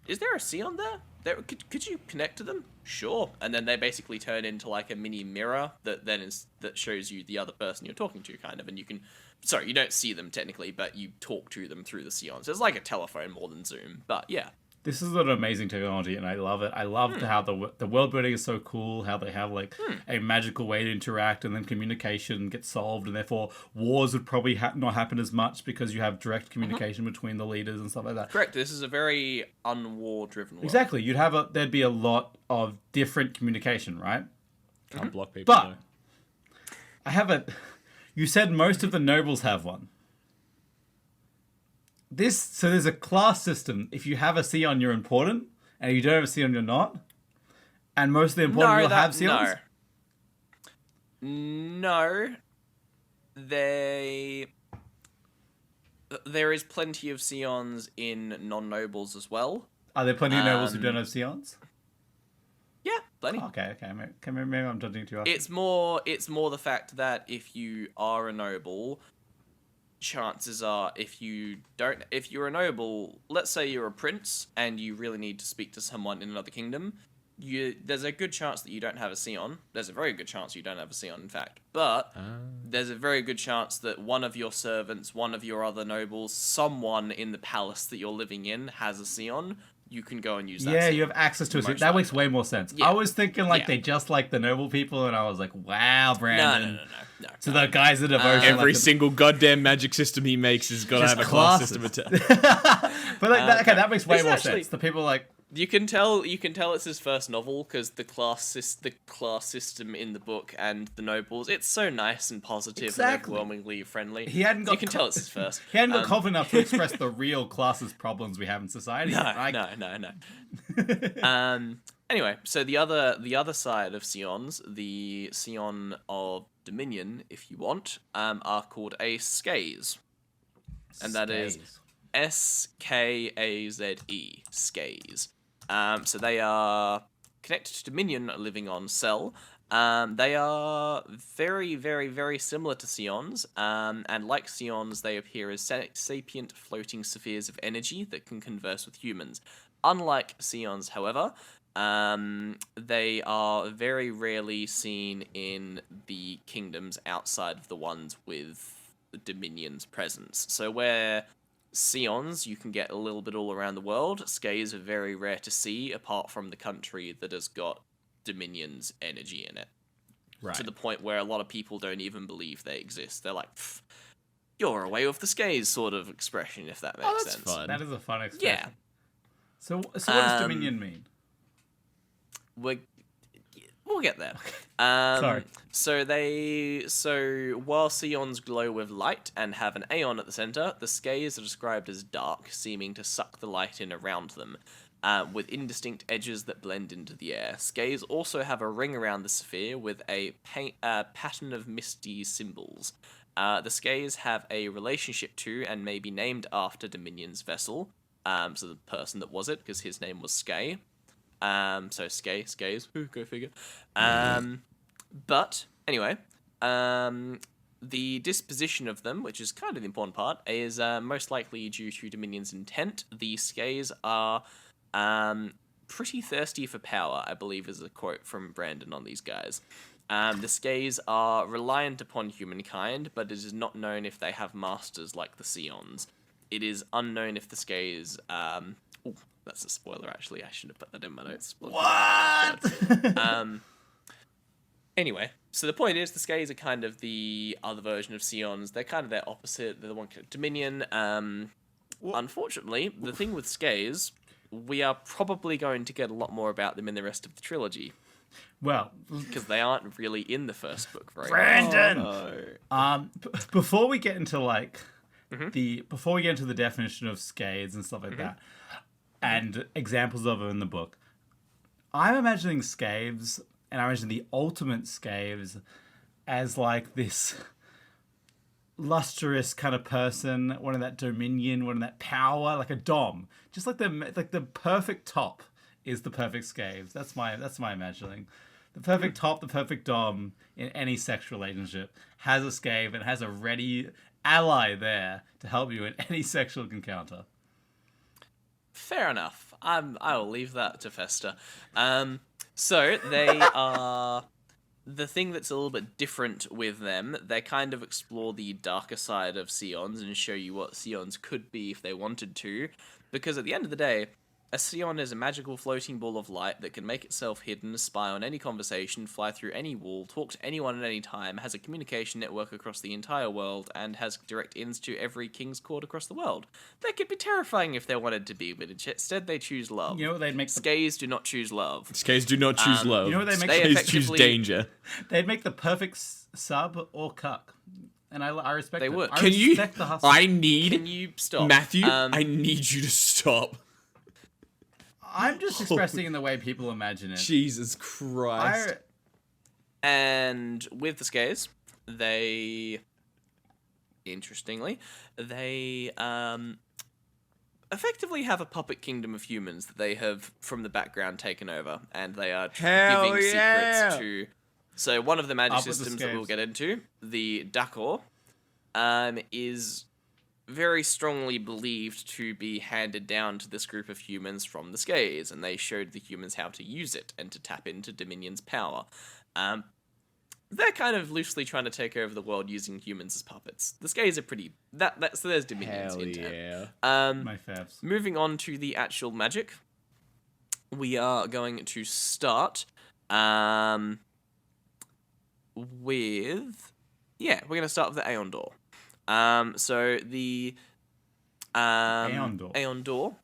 is there a Scion there? Could you connect to them? Sure. And then they basically turn into like a mini mirror that shows you the other person you're talking to, kind of, and you can. Sorry, you don't see them technically, but you talk to them through the Scion. So it's like a telephone more than Zoom, but yeah. This is an amazing technology, and I love it. I love how the world building is so cool, how they have like a magical way to interact, and then communication gets solved, and therefore wars would probably not happen as much because you have direct communication between the leaders and stuff like that. Correct. This is a very unwar-driven world. Exactly. There'd be a lot of different communication, right? Can't block people. But you said most of the nobles have one. So there's a class system. If you have a Scion, you're important, and if you don't have a Scion, you're not. And most of the important people have Scions. No. There is plenty of Scions in non-nobles as well. Are there plenty of nobles who don't have Scions? Yeah, plenty. Okay. Maybe I'm judging too often. It's more the fact that if you are a noble, chances are if you're a noble, let's say you're a prince and you really need to speak to someone in another kingdom, there's a good chance that you don't have a Scion. There's a very good chance you don't have a Scion, in fact. But there's a very good chance that one of your servants, one of your other nobles, someone in the palace that you're living in has a Scion. You can go and use that. Yeah, you have access to it. That makes way more sense. Yeah. I was thinking they just like the noble people, and I was like, wow, Brandon. No. So the guys that devotion. Every single goddamn magic system he makes has got to have a class system attached. But that makes way more sense. The people like. You can tell it's his first novel because the class system in the book and the nobles, it's so nice and positive and overwhelmingly friendly. You can tell it's his first. He hadn't got confident enough to express the real classes problems we have in society. No. Anyway, so the other side of Scions, the Scion of Dominion, if you want, are called a Skaze, and that is Skaze, Skaze. So they are connected to Dominion, living on Cell. They are very, very, very similar to Scions, and like Scions, they appear as sapient floating spheres of energy that can converse with humans. Unlike Scions, however, they are very rarely seen in the kingdoms outside of the ones with Dominion's presence. So where Scions you can get a little bit all around the world, Skaze are very rare to see apart from the country that has got Dominion's energy in it. Right. To the point where a lot of people don't even believe they exist. They're like, you're away with the Skaze sort of expression, if that makes sense. Fun. That is a fun expression. Yeah. So what does Dominion mean? We'll get there. Sorry. So while Scions glow with light and have an Aeon at the center, the Skaze are described as dark, seeming to suck the light in around them, with indistinct edges that blend into the air. Skaze also have a ring around the sphere with a pattern of misty symbols. The Skaze have a relationship to and may be named after Dominion's vessel, so the person that was it, because his name was Skay. So Skaze, go figure. But anyway, the disposition of them, which is kind of the important part, is most likely due to Dominion's intent. The Skaze are pretty thirsty for power, I believe is a quote from Brandon on these guys. The Skaze are reliant upon humankind, but it is not known if they have masters like the Scions. It is unknown if the Skaze... that's a spoiler, actually. I should have put that in my notes. What? Anyway, so the point is, the Skaze are kind of the other version of Scions. They're kind of their opposite. They're the one connected to Dominion. unfortunately, the thing with Skays, we are probably going to get a lot more about them in the rest of the trilogy. Well, Because they aren't really in the first book very much. Brandon! Before we get into before we get into the definition of scades and stuff like that, and examples of them in the book, I'm imagining scaves, and I imagine the ultimate scaves as like this lustrous kind of person, one of that dominion, one of that power, like a dom, just like the perfect top is the perfect scaves. That's my imagining. The perfect top, the perfect dom in any sex relationship has a scave and has a ready ally there to help you in any sexual encounter. Fair enough. I will leave that to fester. So they are the thing that's a little bit different with them. They kind of explore the darker side of Seons and show you what Seons could be if they wanted to. Because at the end of the day, a Seon is a magical floating ball of light that can make itself hidden, spy on any conversation, fly through any wall, talk to anyone at any time, has a communication network across the entire world, and has direct ins to every king's court across the world. They could be terrifying if they wanted to be, but instead they choose love. You know what they'd make? Skays do not choose love. Skays do not choose love. You know what they make? Skays choose danger. They'd make the perfect sub or cuck. And I respect They it. would. I Can you? respect the hustle. I need Can you stop? Matthew. I need you to stop. I'm just expressing in the way people imagine it. Jesus Christ. And with the Skays, interestingly, they effectively have a puppet kingdom of humans that they have from the background taken over, and they are Hell giving yeah. secrets to. So one of the magic Up with the systems that we'll Skays. get into, the Dakhor, is very strongly believed to be handed down to this group of humans from the Skays, and they showed the humans how to use it and to tap into Dominion's power. They're kind of loosely trying to take over the world using humans as puppets. The Skays are pretty... so there's Dominion's Hell intent. yeah. My faves. Moving on to the actual magic, we are going to start with... Yeah, we're going to start with the AonDor. So the AonDor,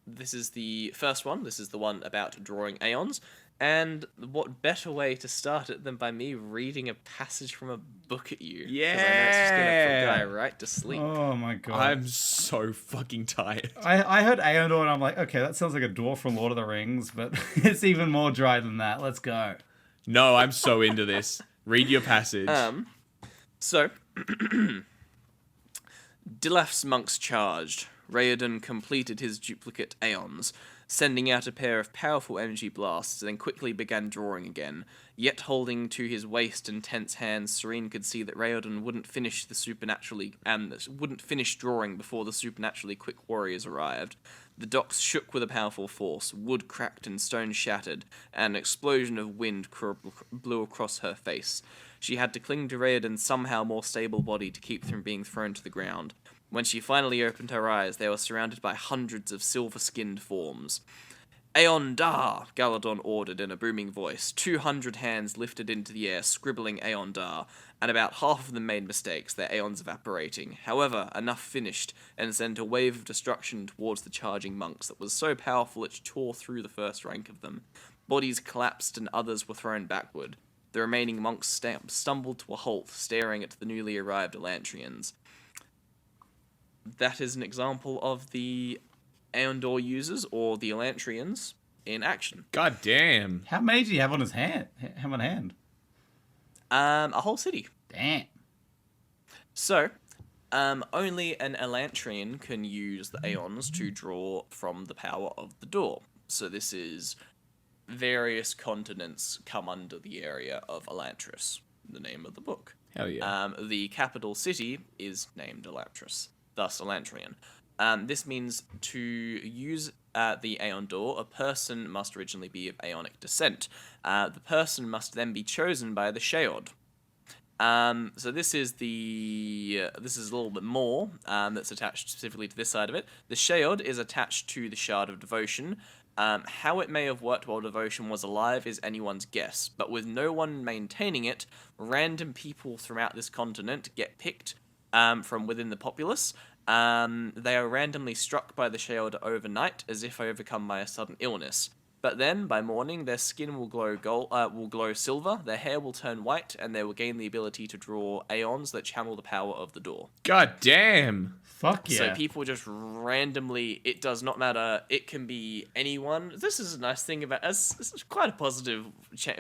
this is the first one. This is the one about drawing aeons. And what better way to start it than by me reading a passage from a book at you? 'Cause I know it's just going to put Guy right to sleep. Oh my god. I'm so fucking tired. I heard AonDor and I'm like, okay, that sounds like a dwarf from Lord of the Rings, but it's even more dry than that. Let's go. No, I'm so into this. Read your passage. So, Dilaf's monks charged. Raoden completed his duplicate aeons, sending out a pair of powerful energy blasts, then quickly began drawing again. Yet holding to his waist and tense hands, Serene could see that Raoden wouldn't finish drawing before the supernaturally quick warriors arrived. The docks shook with a powerful force, wood cracked and stone shattered, and an explosion of wind blew across her face. She had to cling to Raoden's somehow more stable body to keep from being thrown to the ground. When she finally opened her eyes, they were surrounded by hundreds of silver-skinned forms. "AonDar," Galadon ordered in a booming voice. 200 hands lifted into the air, scribbling AonDar, and about half of them made mistakes, their aeons evaporating. However, enough finished, and sent a wave of destruction towards the charging monks that was so powerful it tore through the first rank of them. Bodies collapsed and others were thrown backward. The remaining monks stumbled to a halt, staring at the newly arrived Elantrians. That is an example of the AonDor users, or the Elantrians, in action. God damn. How many do you have on his hand? Have on hand? A whole city. Damn. So, only an Elantrian can use the Aeons to draw from the power of the door. So this is various continents come under the area of Elantris, the name of the book. Hell yeah. The capital city is named Elantris, thus Elantrian. This means to use the AonDor, a person must originally be of Aonic descent. The person must then be chosen by the Sheod. So this is a little bit more that's attached specifically to this side of it. The Sheod is attached to the Shard of Devotion. How it may have worked while Devotion was alive is anyone's guess, but with no one maintaining it, random people throughout this continent get picked from within the populace, They are randomly struck by the shield overnight, as if overcome by a sudden illness. But then, by morning, their skin will glow silver, their hair will turn white, and they will gain the ability to draw aeons that channel the power of the door. God damn. Fuck yeah. So people just randomly, it does not matter, it can be anyone. This is a nice thing about, it's quite a positive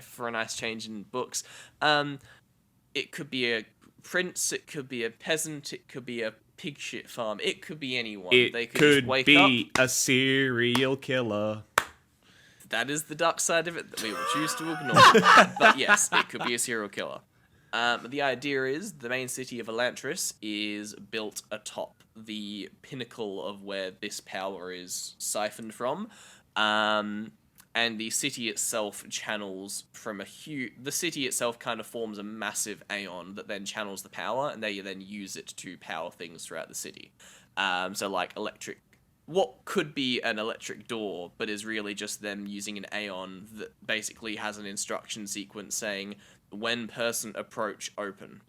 for a nice change in books. It could be a prince, it could be a peasant, it could be a pig shit farm, it could be anyone. They could just wake be up. A serial killer. That is the dark side of it that we will choose to ignore. But yes, it could be a serial killer. The idea is the main city of Elantris is built atop the pinnacle of where this power is siphoned from. And the city itself channels from the city itself kind of forms a massive aeon that then channels the power, and they then use it to power things throughout the city. So like what could be an electric door, but is really just them using an aeon that basically has an instruction sequence saying, when person approach, open.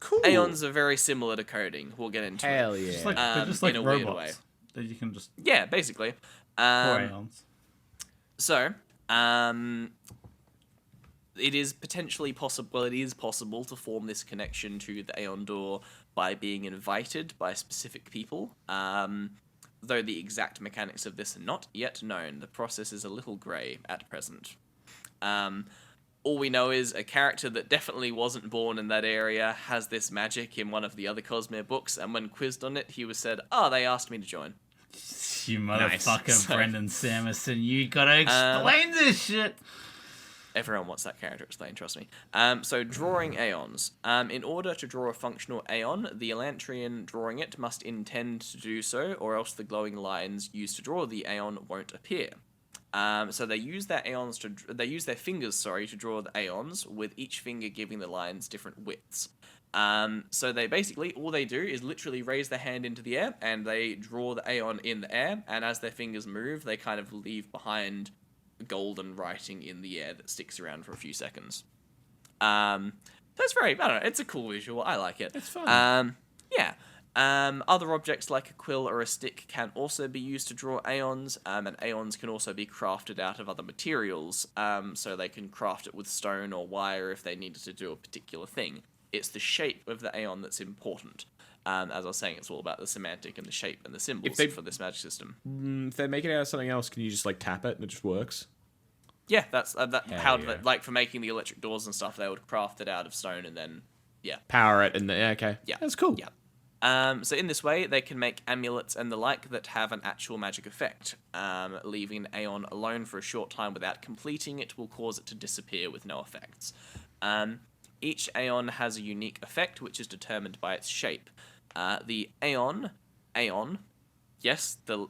Cool. Aeons are very similar to coding. We'll get into Hell it. yeah. They're just like in a robots weird way. that you can just... Yeah, basically. Or aeons. So, it is potentially possible. Well, it is possible to form this connection to the AonDor by being invited by specific people. Though the exact mechanics of this are not yet known. The process is a little grey at present. All we know is a character that definitely wasn't born in that area has this magic in one of the other Cosmere books, and when quizzed on it, he was said, they asked me to join. You motherfucker, Brandon Sanderson, you gotta explain this shit! Everyone wants that character explained, trust me. So, drawing aeons. In order to draw a functional aeon, the Elantrian drawing it must intend to do so, or else the glowing lines used to draw the aeon won't appear. So they use their fingers to draw the aeons, with each finger giving the lines different widths. So they basically, all they do is literally raise their hand into the air, and they draw the aeon in the air, and as their fingers move, they kind of leave behind golden writing in the air that sticks around for a few seconds. That's very, I don't know, it's a cool visual, I like it. It's fun. Yeah. Other objects like a quill or a stick can also be used to draw aeons, and aeons can also be crafted out of other materials, so they can craft it with stone or wire if they needed to do a particular thing. It's the shape of the aeon that's important. As I was saying, it's all about the semantic and the shape and the symbols for this magic system. If they make it out of something else, can you just tap it and it just works? Yeah, that's like for making the electric doors and stuff, they would craft it out of stone and then power it and okay. Yeah, that's cool. Yeah. So in this way, they can make amulets and the like that have an actual magic effect. Leaving an aeon alone for a short time without completing it will cause it to disappear with no effects. Each aeon has a unique effect, which is determined by its shape. The aeon, yes, the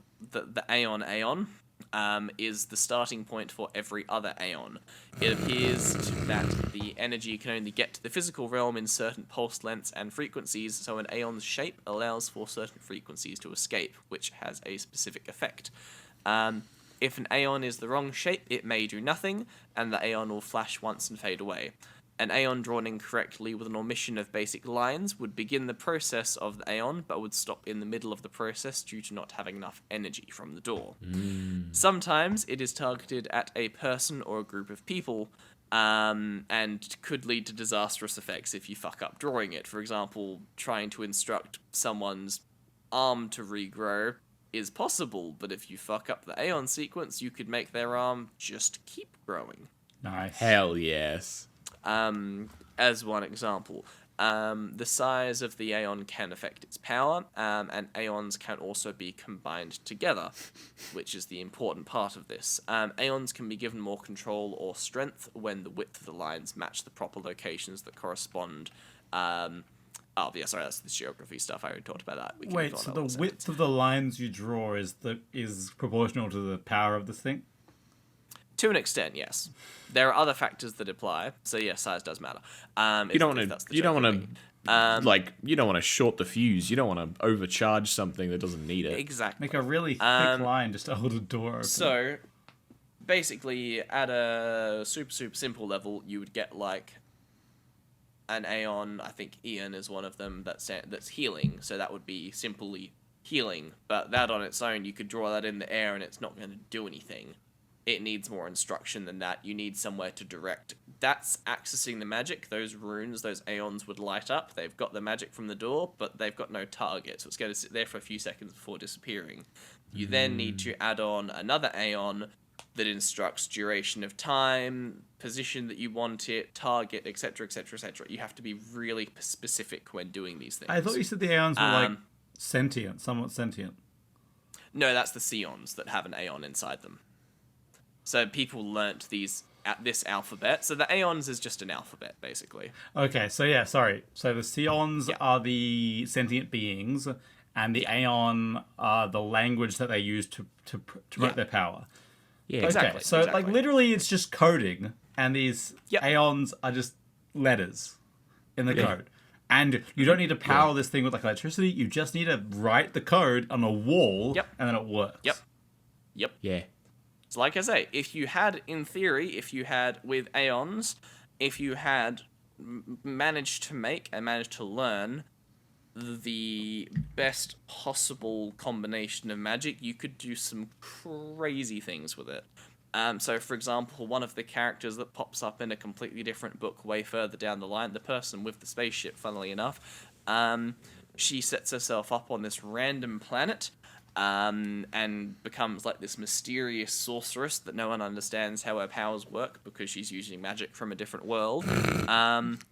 aeon, is the starting point for every other aeon. It appears that the energy can only get to the physical realm in certain pulse lengths and frequencies, so an aeon's shape allows for certain frequencies to escape, which has a specific effect. If an aeon is the wrong shape, it may do nothing, and the aeon will flash once and fade away. An aeon drawn incorrectly with an omission of basic lines would begin the process of the aeon, but would stop in the middle of the process due to not having enough energy from the door. Sometimes it is targeted at a person or a group of people, and could lead to disastrous effects if you fuck up drawing it. For example, trying to instruct someone's arm to regrow is possible, but if you fuck up the aeon sequence, you could make their arm just keep growing. Nice. Hell yes. As one example, the size of the aeon can affect its power, and aeons can also be combined together, which is the important part of this. Aeons can be given more control or strength when the width of the lines match the proper locations that correspond. That's the geography stuff. I already talked about that. Wait, so the width of the lines you draw is proportional to the power of this thing? To an extent, yes. There are other factors that apply, so yes, size does matter. You don't want to short the fuse. You don't want to overcharge something that doesn't need it. Exactly. Make a really thick line just to hold a door open. So, basically, at a super, super simple level, you would get an Aeon. I think Ian is one of them that's healing. So that would be simply healing. But that on its own, you could draw that in the air and it's not going to do anything. It needs more instruction than that. You need somewhere to direct. That's accessing the magic. Those runes, those Aeons would light up. They've got the magic from the door, but they've got no target. So it's going to sit there for a few seconds before disappearing. You then need to add on another Aeon that instructs duration of time, position that you want it, target, etc., etc., etc. You have to be really specific when doing these things. I thought you said the Aeons were like sentient, somewhat sentient. No, that's the Seons that have an Aeon inside them. So people learnt these at this alphabet. So the Aeons is just an alphabet, basically. Okay, so yeah, sorry. So the Seons are the sentient beings, and the Aeon are the language that they use to promote their power. Yeah, Okay, exactly. so like literally it's just coding, and these Aeons are just letters in the code. And you don't need to power this thing with like electricity, you just need to write the code on a wall, and then it works. Yep. Yeah. So like I say, if you had with Aeons, if you had managed to learn the best possible combination of magic, you could do some crazy things with it. So, for example, one of the characters that pops up in a completely different book way further down the line, the person with the spaceship, funnily enough, she sets herself up on this random planet, and becomes like this mysterious sorceress that no one understands how her powers work because she's using magic from a different world.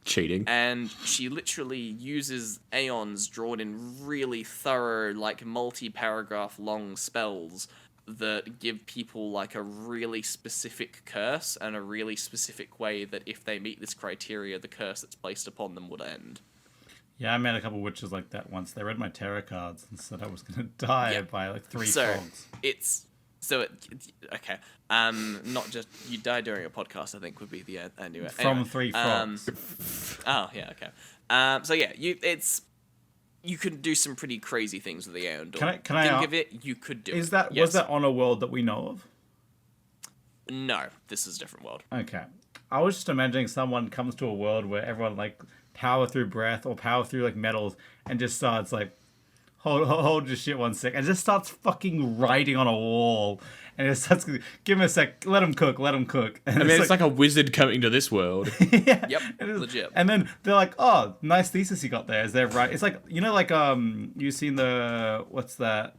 Cheating. And she literally uses Aeons drawn in really thorough, like multi-paragraph long spells that give people like a really specific curse and a really specific way that if they meet this criteria, the curse that's placed upon them would end. Yeah, I met a couple witches like that once. They read my tarot cards and said I was going to die by like 3 frogs. Not just you die during a podcast. I think would be the anyway. From 3 frogs. Oh yeah, okay. You could do some pretty crazy things with the AonDor. Can I think of it? You could do. Was it. that on a world that we know of? No, this is a different world. Okay, I was just imagining someone comes to a world where everyone like power through breath or power through like metals and just starts like hold your shit 1 sec and just starts fucking writing on a wall and it starts give him a sec, let him cook. And it's like a wizard coming to this world. Yeah. Yep. Legit. And then they're like, oh, nice thesis you got there. Is there right? It's like, you know, like you've seen what's the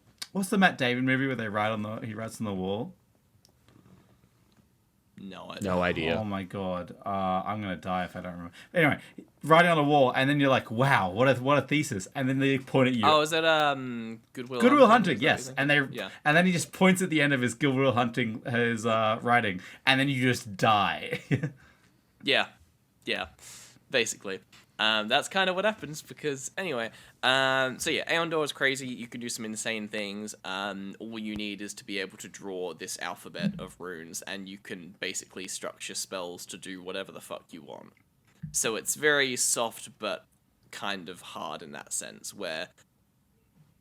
Matt Damon movie where he writes on the wall? No idea. No. Oh my god, I'm gonna die if I don't remember. Anyway, writing on a wall, and then you're like, "Wow, what a thesis!" And then they point at you. Oh, is that Goodwill? Goodwill Hunting, yes. And yeah. And then he just points at the end of his Goodwill Hunting, his writing, and then you just die. Yeah, basically. That's kind of what happens because anyway. AonDor is crazy. You can do some insane things. All you need is to be able to draw this alphabet of runes, and you can basically structure spells to do whatever the fuck you want. So it's very soft, but kind of hard in that sense, where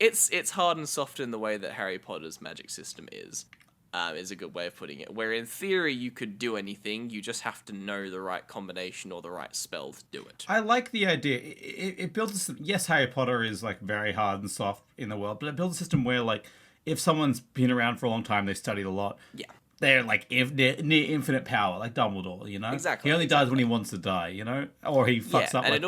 it's hard and soft in the way that Harry Potter's magic system is a good way of putting it. Where in theory you could do anything, you just have to know the right combination or the right spell to do it. I like the idea. It builds a system. Yes, Harry Potter is like very hard and soft in the world, but it builds a system where like if someone's been around for a long time, they studied a lot. Yeah. They're like near infinite power, like Dumbledore. You know, Exactly. He only dies when he wants to die. You know, or he fucks up. And like...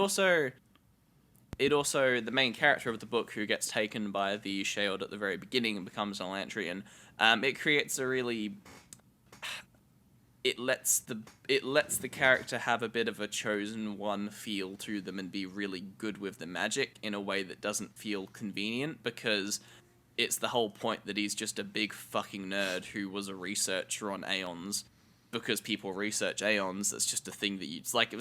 it also the main character of the book who gets taken by the Sheod at the very beginning and becomes an Elantrian. It creates a really. It lets the character have a bit of a chosen one feel to them and be really good with the magic in a way that doesn't feel convenient because it's the whole point that he's just a big fucking nerd who was a researcher on Aeons. Because people research Aeons, that's just a thing that it's like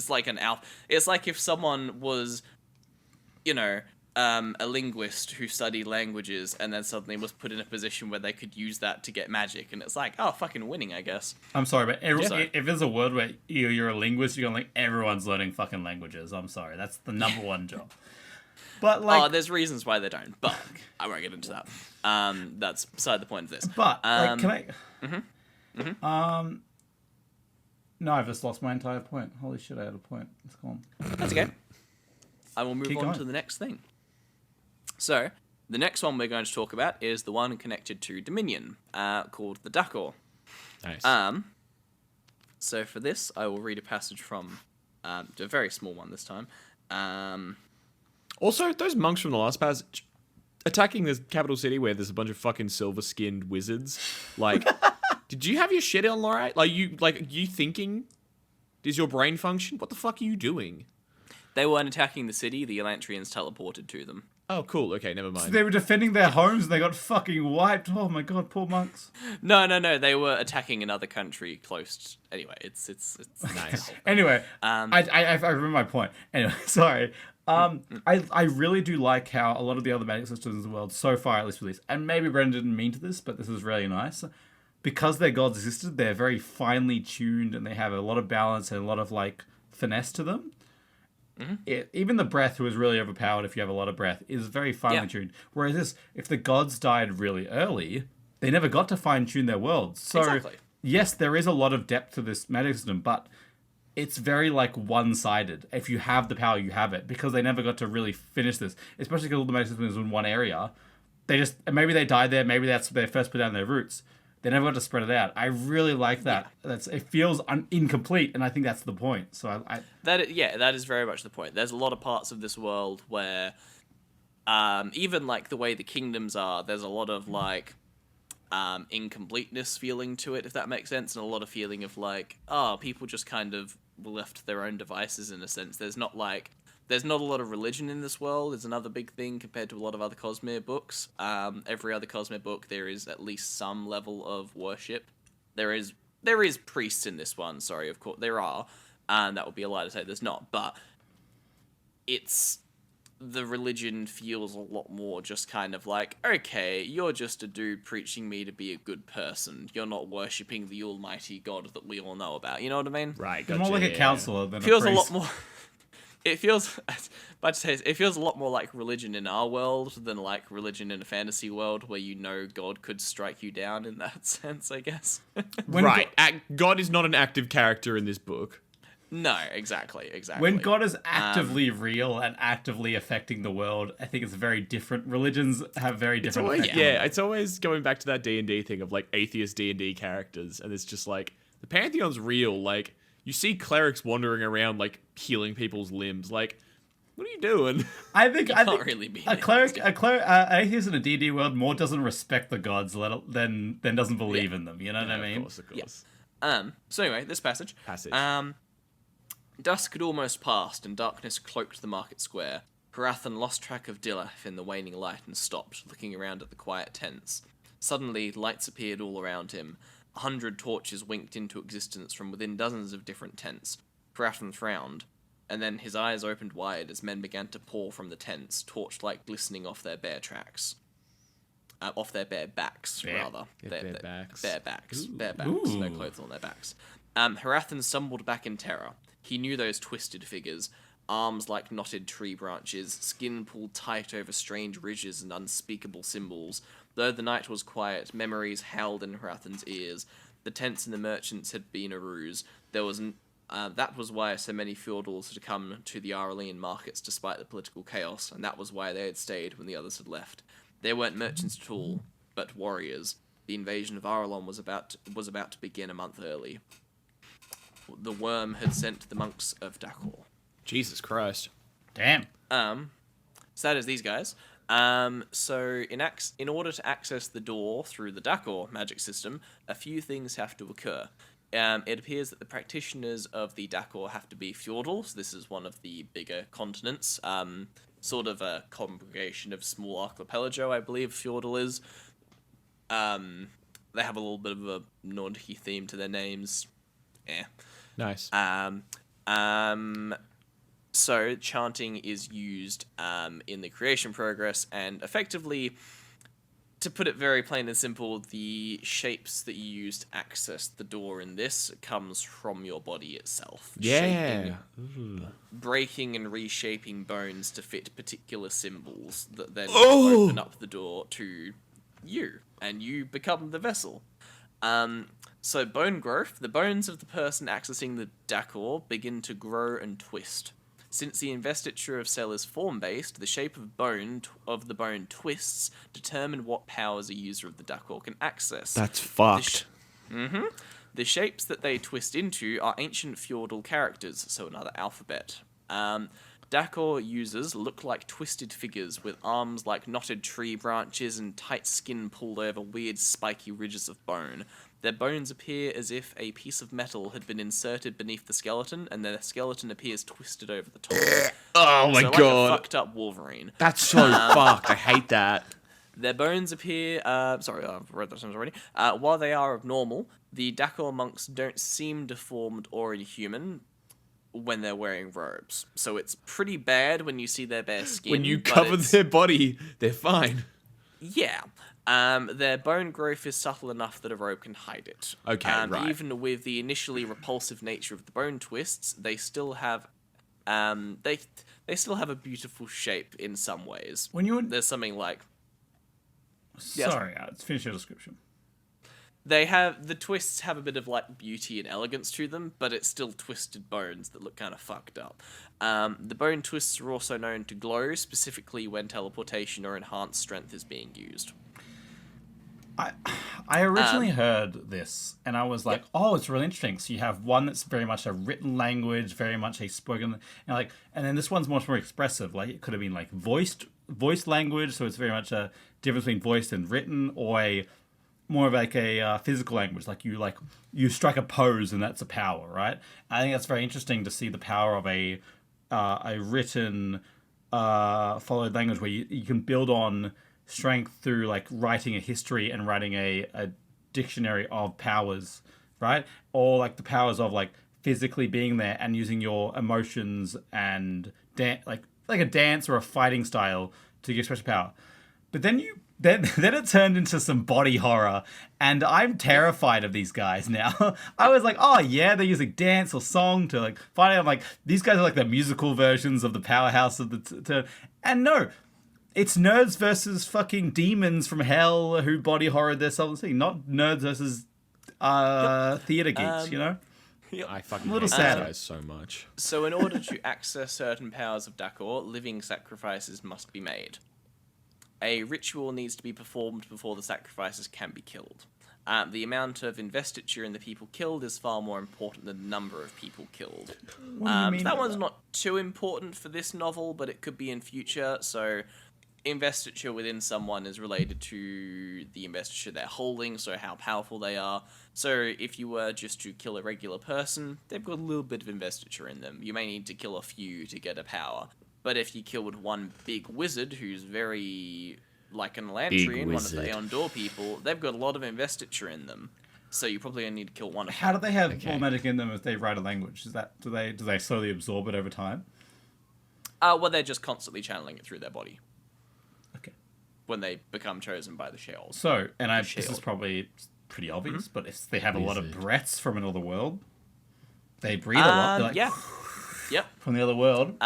if someone was, you know, a linguist who studied languages and then suddenly was put in a position where they could use that to get magic, and it's like, oh, fucking winning, I guess. I'm sorry, but if there's a word where you're a linguist, you're like, everyone's learning fucking languages. I'm sorry, that's the number one job. But like, there's reasons why they don't, but I won't get into that. That's beside the point of this. But like, can I? No, I've just lost my entire point. Holy shit, I had a point. It's gone. That's okay. I will move Keep on going. to the next thing. So, the next one we're going to talk about is the one connected to Dominion, called the Dakhor. Nice. So for this, I will read a passage from a very small one this time. Also, those monks from the last passage attacking this capital city where there's a bunch of fucking silver-skinned wizards. Like, did you have your shit on, alright? Like you thinking? Does your brain function? What the fuck are you doing? They weren't attacking the city. The Elantrians teleported to them. Oh, cool. Okay, never mind. So they were defending their homes and they got fucking wiped. Oh my god, poor monks. No. They were attacking another country close. Anyway, it's Nice. Anyway, I remember my point. Anyway, sorry. I really do like how a lot of the other magic systems in the world so far, at least released, and maybe Brendan didn't mean to this, but this is really nice. Because their gods existed, they're very finely tuned and they have a lot of balance and a lot of like finesse to them. Even the breath, who is really overpowered if you have a lot of breath, is very finely tuned. Whereas this, if the gods died really early, they never got to fine tune their worlds. So Exactly. yes, there is a lot of depth to this magic system, but it's very like one-sided. If you have the power, you have it, because they never got to really finish this. Especially because all the magic system is in one area. Maybe they died there. Maybe that's where they first put down their roots. They never got to spread it out. I really like that. It feels incomplete, and I think that's the point. So that is very much the point. There's a lot of parts of this world where, even like the way the kingdoms are, there's a lot of like incompleteness feeling to it, if that makes sense, and a lot of feeling of like, people just kind of were left to their own devices in a sense. There's not a lot of religion in this world. It's another big thing compared to a lot of other Cosmere books. Every other Cosmere book, there is at least some level of worship. There is priests in this one. Sorry, of course there are, and that would be a lie to say there's not. But the religion feels a lot more just kind of like, okay, you're just a dude preaching me to be a good person. You're not worshipping the almighty God that we all know about. You know what I mean? Right, more like a counselor than Feels a a priest. lot more. It feels a lot more like religion in our world than like religion in a fantasy world where God could strike you down in that sense, I guess. Right. God is not an active character in this book. No, exactly. When God is actively real and actively affecting the world, I think it's very different. Religions have very different effects. It's always going back to that D&D thing of like atheist D&D characters, and it's just like the Pantheon's real. Like you see clerics wandering around like healing people's limbs. Like, what are you doing? I think really be an atheist in a D&D world more doesn't respect the gods than doesn't believe in them. You know what I mean? Of course. So anyway, this passage. Dusk had almost passed, and darkness cloaked the market square. Hrathan lost track of Dilaf in the waning light and stopped, looking around at the quiet tents. Suddenly, lights appeared all around him. 100 torches winked into existence from within dozens of different tents. Hrathan frowned, and then his eyes opened wide as men began to pour from the tents, torchlight glistening off their bare tracks. Off their bare backs, rather. Bare backs. Bare backs. Ooh. Bare backs. No clothes on their backs. Hrathan stumbled back in terror. He knew those twisted figures, arms like knotted tree branches, skin pulled tight over strange ridges and unspeakable symbols. Though the night was quiet, memories howled in Hrathan's ears. The tents and the merchants had been a ruse. That was why so many feudals had come to the Aralian markets despite the political chaos, and that was why they had stayed when the others had left. They weren't merchants at all, but warriors. The invasion of Aralon was about to begin a month early. The worm had sent the monks of Dakhor. Jesus Christ. Damn. So that is these guys. So in order to access the door through the Dakhor magic system, a few things have to occur. It appears that the practitioners of the Dakhor have to be feudal, so this is one of the bigger continents. Sort of a congregation of small archipelago, I believe feudal is. They have a little bit of a Nordic theme to their names. Nice. So chanting is used in the creation progress, and effectively, to put it very plain and simple, the shapes that you use to access the door in this comes from your body itself. Yeah. Breaking and reshaping bones to fit particular symbols that then open up the door to you, and you become the vessel. So bone growth, the bones of the person accessing the Dakhor begin to grow and twist. Since the investiture of cell is form-based, the shape of the bone twists determine what powers a user of the Dakhor can access. That's fucked. The shapes that they twist into are ancient feudal characters, so another alphabet. Dakhor users look like twisted figures with arms like knotted tree branches and tight skin pulled over weird spiky ridges of bone. Their bones appear as if a piece of metal had been inserted beneath the skeleton, and their skeleton appears twisted over the top. Oh my so god. Like a fucked up Wolverine. That's so fucked. I hate that. Their bones appear... sorry, I've read that sentence already. While they are abnormal, the Dakhor monks don't seem deformed or inhuman when they're wearing robes. So it's pretty bad when you see their bare skin. When you cover their body, they're fine. Yeah. Their bone growth is subtle enough that a robe can hide it. Okay, right. Even with the initially repulsive nature of the bone twists, they still have... they still have a beautiful shape in some ways. There's something like... Sorry, let's finish your description. The twists have a bit of like beauty and elegance to them, but it's still twisted bones that look kind of fucked up. The bone twists are also known to glow, specifically when teleportation or enhanced strength is being used. I originally heard this, and I was like, "Oh, it's really interesting." So you have one that's very much a written language, very much a spoken, and then this one's much more expressive. Like it could have been like voiced language, so it's very much a difference between voiced and written, or more of like a physical language. Like you strike a pose, and that's a power, right? I think that's very interesting to see the power of a written followed language where you can build on strength through like writing a history and writing a dictionary of powers, right? Or like the powers of like physically being there and using your emotions and like a dance or a fighting style to express power. But then it turned into some body horror, and I'm terrified of these guys now. I was like, oh yeah, they're using dance or song to like fight. I'm like, these guys are like the musical versions of the powerhouse of the and no. It's nerds versus fucking demons from hell who body horror their self-esteem, not nerds versus theater geeks, you know? I fucking little hate sad. these guys so much. So in order to access certain powers of Dakhor, living sacrifices must be made. A ritual needs to be performed before the sacrifices can be killed. The amount of investiture in the people killed is far more important than the number of people killed. What do you mean that by one's that? not too important for this novel, but it could be in future, so... Investiture within someone is related to the investiture they're holding, so how powerful they are. So if you were just to kill a regular person, they've got a little bit of investiture in them. You may need to kill a few to get a power. But if you killed one big wizard who's very like an Elantrian, one of the AonDor people, they've got a lot of investiture in them. So you probably only need to kill one of them. How do they have more magic in them if they write a language? Do they slowly absorb it over time? Well, they're just constantly channeling it through their body Okay. when they become chosen by the Sheol. So, and this Shield. is probably pretty obvious, but if they have a lot of breaths from another world, they breathe a lot. They're like, Yeah. Yep. from the other world.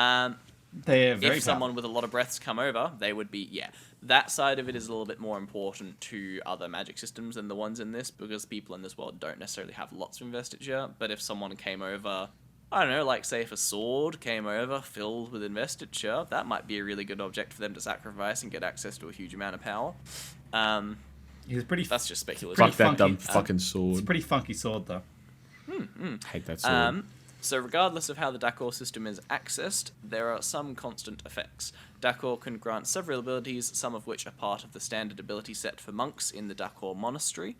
They're very If someone with a lot of breaths come over, they would be, that side of it is a little bit more important to other magic systems than the ones in this, because people in this world don't necessarily have lots of investiture. But if someone came over, I don't know, like say if a sword came over filled with investiture, that might be a really good object for them to sacrifice and get access to a huge amount of power. He's pretty. That's just speculative. Fuck that funky. dumb fucking It's a sword. pretty funky sword, though. Hate that sword. So regardless of how the Dakhor system is accessed, there are some constant effects. Dakhor can grant several abilities, some of which are part of the standard ability set for monks in the Dakhor monastery.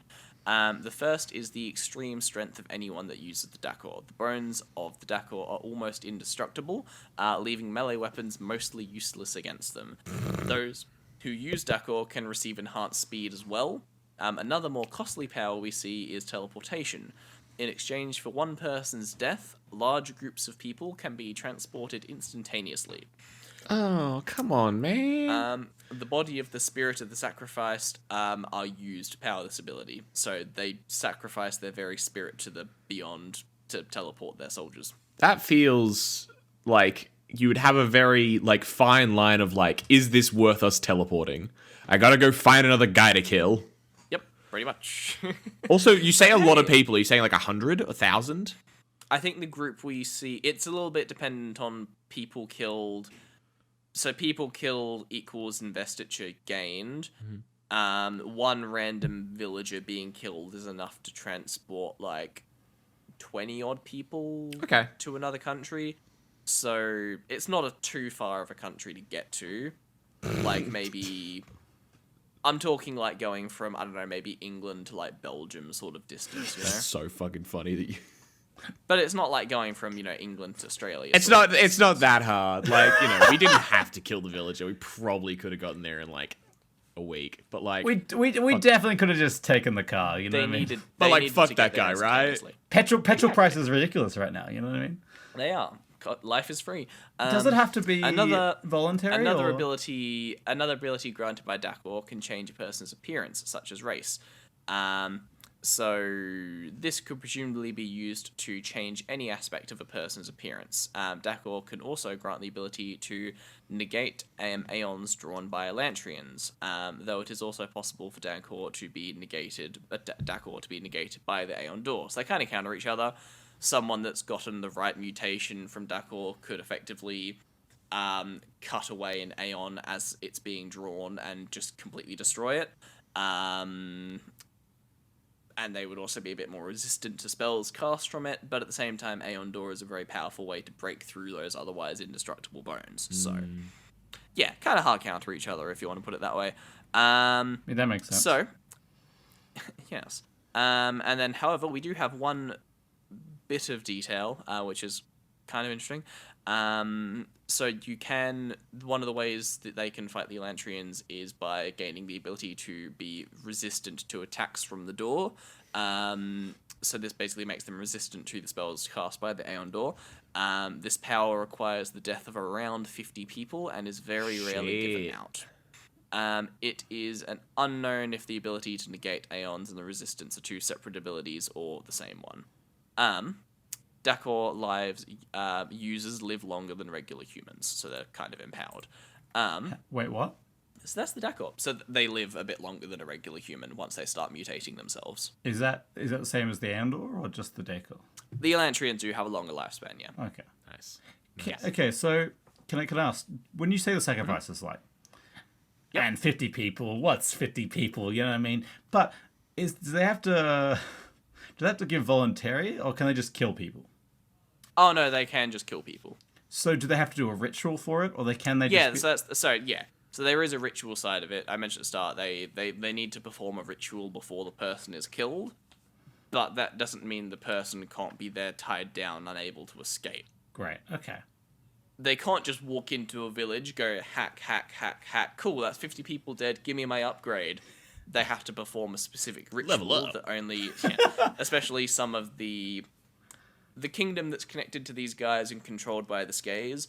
The first is the extreme strength of anyone that uses the Dakhor. The bones of the Dakhor are almost indestructible, leaving melee weapons mostly useless against them. Those who use Dakhor can receive enhanced speed as well. Another more costly power we see is teleportation. In exchange for one person's death, large groups of people can be transported instantaneously. Oh, come on, man. The body of the spirit of the sacrificed are used to power this ability. So they sacrifice their very spirit to the beyond to teleport their soldiers. That feels like you would have a very like fine line of like, is this worth us teleporting? I gotta go find another guy to kill. Yep. Pretty much. Also, you say a lot of people. Are you saying like 100, 1,000? I think the group we see, it's a little bit dependent on people killed. So people killed equals investiture gained. One random villager being killed is enough to transport like 20 odd people to another country. So it's not too far of a country to get to. Like maybe I'm talking like going from, I don't know, maybe England to like Belgium sort of distance, you know? It's so fucking funny that you... But it's not like going from, England to Australia. It's not that hard. Like, we didn't have to kill the villager. We probably could have gotten there in like a week. But like we definitely could have just taken the car, you know They what I mean? needed, But, they like, needed fuck to that get there guy, right? instantaneously. Petrol prices are ridiculous right now, you know what I mean? They are. Life is free. Does it have to be voluntary? Another or? ability granted by Dakhor can change a person's appearance, such as race. So this could presumably be used to change any aspect of a person's appearance. Dakhor can also grant the ability to negate aeons drawn by Elantrians, though it is also possible for Dakhor to be negated by the AonDor. So they kind of counter each other. Someone that's gotten the right mutation from Dakhor could effectively cut away an Aeon as it's being drawn and just completely destroy it. And they would also be a bit more resistant to spells cast from it, but at the same time, AonDor is a very powerful way to break through those otherwise indestructible bones. So, yeah, kind of hard counter each other if you want to put it that way. Yeah, that makes sense. So, yes. And then, however, we do have one bit of detail, which is kind of interesting. So you can, one of the ways that they can fight the Elantrians is by gaining the ability to be resistant to attacks from the door. So this basically makes them resistant to the spells cast by the AonDor. This power requires the death of around 50 people and is very rarely given out. It is an unknown if the ability to negate Aeons and the resistance are two separate abilities or the same one. Dakhor users live longer than regular humans, so they're kind of empowered. Wait, what? So that's the Dakhor. So they live a bit longer than a regular human once they start mutating themselves. Is that the same as the AonDor or just the Dakhor? The Elantrians do have a longer lifespan, yeah. Okay. Nice. Okay, so can I ask, when you say the sacrifice is like, and 50 people, what's 50 people, you know what I mean? But do they have to give voluntary, or can they just kill people? Oh no, they can just kill people. So do they have to do a ritual for it, or can they just... So there is a ritual side of it. I mentioned at the start, they need to perform a ritual before the person is killed, but that doesn't mean the person can't be there tied down, unable to escape. Great, okay. They can't just walk into a village, go hack, hack, hack, hack. Cool, that's 50 people dead. Give me my upgrade. They have to perform a specific ritual Level up. that only, especially some of the kingdom that's connected to these guys and controlled by the Skays.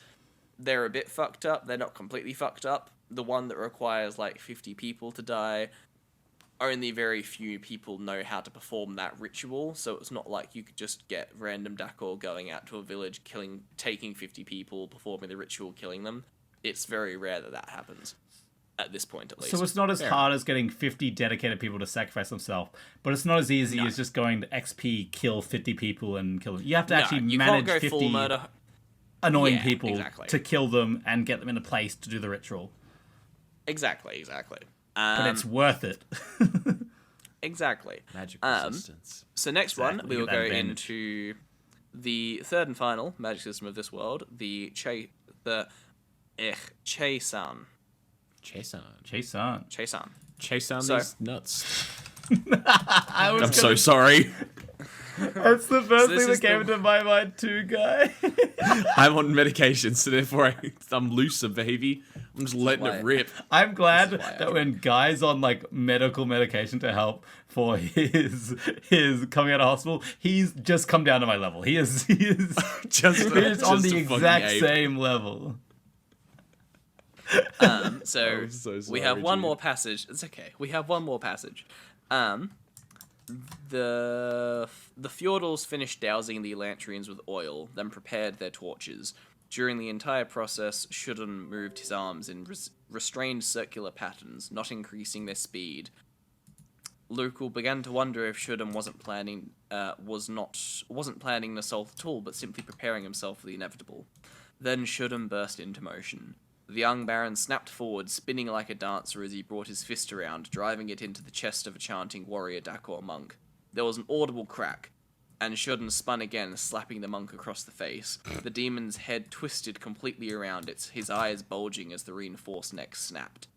They're a bit fucked up. They're not completely fucked up. The one that requires like 50 people to die, only very few people know how to perform that ritual, so it's not like you could just get random Dakhor going out to a village, taking 50 people, performing the ritual, killing them. It's very rare that happens, at this point at least. So it's not as hard as getting 50 dedicated people to sacrifice themselves, but it's not as easy as just going to XP, kill 50 people and kill them. You have to actually manage 50 full murder. Annoying people to kill them and get them in a place to do the ritual. Exactly. But it's worth it. Exactly. Magic resistance. So next one, we will go into the third and final magic system of this world, the Che-san. Che-san. Che-san these nuts. I'm so sorry. That's the first thing that came into my mind too, Guy. I'm on medication, so therefore I'm looser, baby. I'm just letting it rip. I'm glad that when Guy's on like medical medication to help for his coming out of hospital, he's just come down to my level. He is just on the exact same level. So we have one more passage. It's okay. We have one more passage. The feudals finished dousing the Elantrians with oil, then prepared their torches. During the entire process, Shudden moved his arms in restrained circular patterns, not increasing their speed. Lukel began to wonder if Shudden wasn't planning an assault at all, but simply preparing himself for the inevitable. Then Shudden burst into motion. The young Baron snapped forward, spinning like a dancer as he brought his fist around, driving it into the chest of a chanting warrior Dakhor monk. There was an audible crack, and Shudden spun again, slapping the monk across the face. The demon's head twisted completely around, his eyes bulging as the reinforced neck snapped.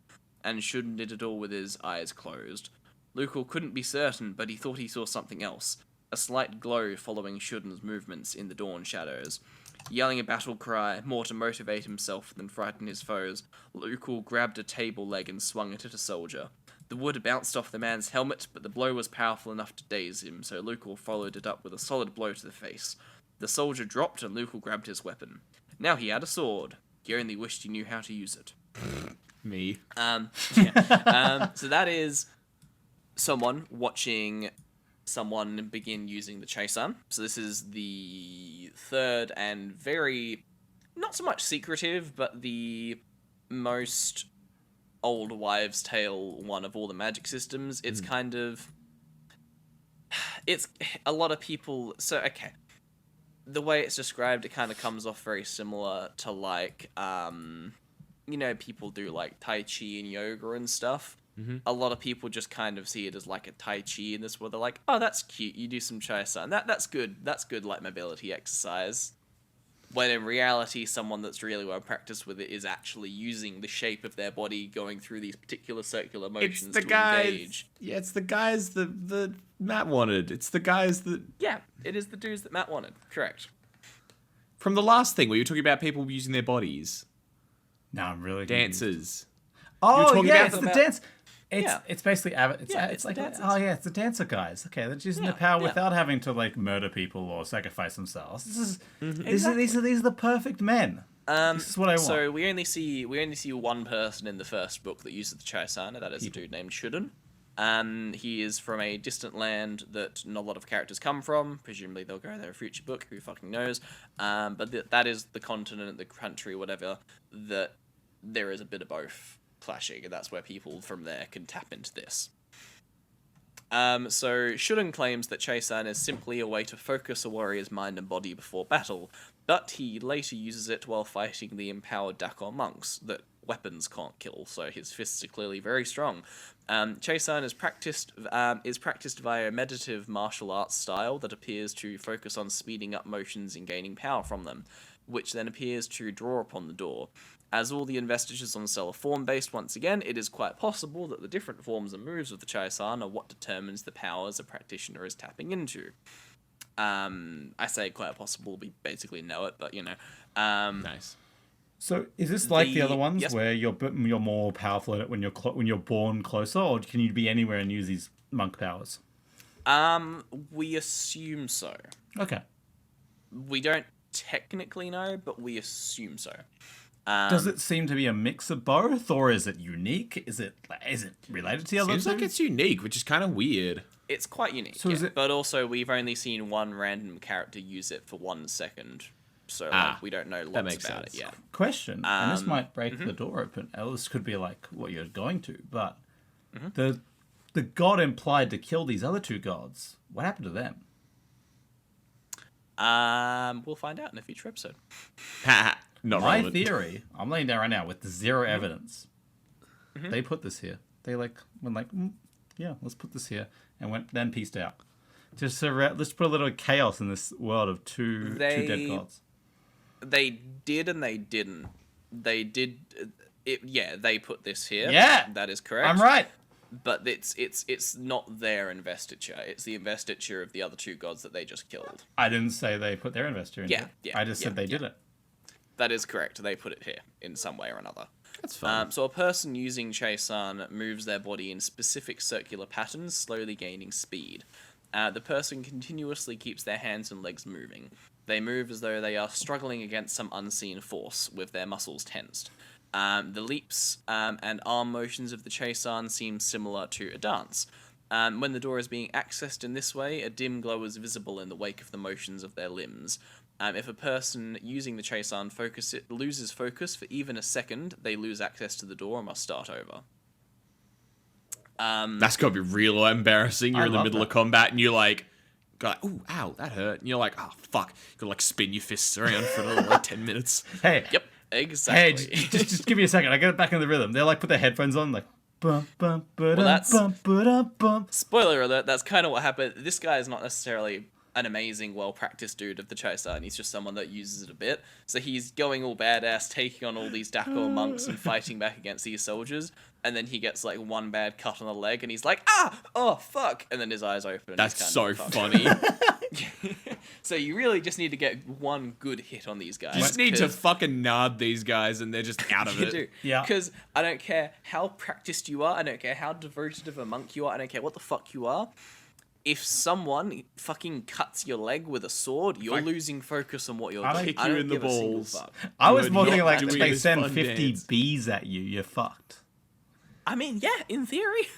And Shudden did it all with his eyes closed. Lukel couldn't be certain, but he thought he saw something else. A slight glow following Shudden's movements in the dawn shadows. Yelling a battle cry, more to motivate himself than frighten his foes, Lukel grabbed a table leg and swung it at a soldier. The wood bounced off the man's helmet, but the blow was powerful enough to daze him, so Lukel followed it up with a solid blow to the face. The soldier dropped and Lukel grabbed his weapon. Now he had a sword. He only wished he knew how to use it. Me. So that is someone watching someone begin using the Chaisan. So this is the third and very, not so much secretive, but the most old wives' tale one of all the magic systems. It's kind of, it's a lot of people. So okay, the way it's described, it kind of comes off very similar to like, people do like Tai Chi and yoga and stuff. Mm-hmm. A lot of people just kind of see it as like a Tai Chi in this, where they're like, oh, that's cute, you do some Chaisan. That's good like mobility exercise. When in reality, someone that's really well practiced with it is actually using the shape of their body, going through these particular circular motions engage. Yeah, it's the guys that Matt wanted. It's the guys that... Yeah, it is the dudes that Matt wanted. Correct. From the last thing where you were talking about people using their bodies. No, I'm really Dancers. Oh, yeah, about it's the dance. Yeah. It's basically it's like dancers. oh yeah, it's the dancer guys. Okay, they're using their power without having to like murder people or sacrifice themselves. This is these are the perfect men. This is what I want. So we only see one person in the first book that uses the Chaisan, and that is a dude named Shudden. He is from a distant land that not a lot of characters come from. Presumably they'll go there in a future book. Who fucking knows? But that is the continent, the country, whatever. That there is a bit of both clashing, and that's where people from there can tap into this. So Shudden claims that Chaisan is simply a way to focus a warrior's mind and body before battle, but he later uses it while fighting the empowered Dakhor monks that weapons can't kill, so his fists are clearly very strong. Chaisan is practiced via a meditative martial arts style that appears to focus on speeding up motions and gaining power from them, which then appears to draw upon the door. As all the investitures on the cell are form-based once again, it is quite possible that the different forms and moves of the Chaisan are what determines the powers a practitioner is tapping into. I say quite possible, we basically know it, but Nice. So is this like the other ones where you're more powerful at it when you're born closer, or can you be anywhere and use these monk powers? We assume so. Okay. We don't technically know, but we assume so. Does it seem to be a mix of both, or is it unique? Is it related to the other? Seems like it's unique, which is kind of weird. It's quite unique, So is it- but also we've only seen one random character use it for 1 second, so we don't know lots makes about sense. it yet. Question, and this might break the door open. This could be like what you're going to, but the god implied to kill these other two gods. What happened to them? We'll find out in a future episode. Not My relevant. theory, I'm laying down right now with zero evidence. They put this here. They went yeah, let's put this here, and then pieced out. Let's put a little chaos in this world of two dead gods. They did and they didn't. They did it. Yeah, they put this here. Yeah, that is correct. I'm right. But it's not their investiture. It's the investiture of the other two gods that they just killed. I didn't say they put their investiture in it. I just said they did it. That is correct. They put it here in some way or another. That's fine. So a person using Chaisan moves their body in specific circular patterns, slowly gaining speed. The person continuously keeps their hands and legs moving. They move as though they are struggling against some unseen force, with their muscles tensed. The leaps and arm motions of the Chaisan seem similar to a dance. When the door is being accessed in this way, a dim glow is visible in the wake of the motions of their limbs. If a person using the Chaisan loses focus for even a second, they lose access to the door and must start over. That's gotta be real embarrassing. You're I in the love middle that. of combat and you're like, ooh, ow, that hurt. And you're like, oh, fuck. You gotta, like, spin your fists around for another, like, 10 minutes. Hey, Yep, hey, exactly. just give me a second. I get back in the rhythm. They're like put their headphones on, like bum bum ba that's- bum ba bum. Spoiler alert, that's kind of what happened. This guy is not necessarily an amazing, well-practiced dude of the Chosun. He's just someone that uses it a bit. So he's going all badass, taking on all these Dakhor monks and fighting back against these soldiers. And then he gets, like, one bad cut on the leg, and he's like, oh, fuck. And then his eyes open. And That's he's so kind of funny. So you really just need to get one good hit on these guys. You just need to 'cause- fucking nard these guys and they're just out of You it. do. Yeah. Because I don't care how practiced you are, I don't care how devoted of a monk you are, I don't care what the fuck you are. If someone fucking cuts your leg with a sword, you're losing focus on what you're I doing. kick I you don't in the give a single balls. fuck. I was You're more not thinking like doing they this send fun 50 dance. bees at you. You're fucked. I mean, yeah, in theory.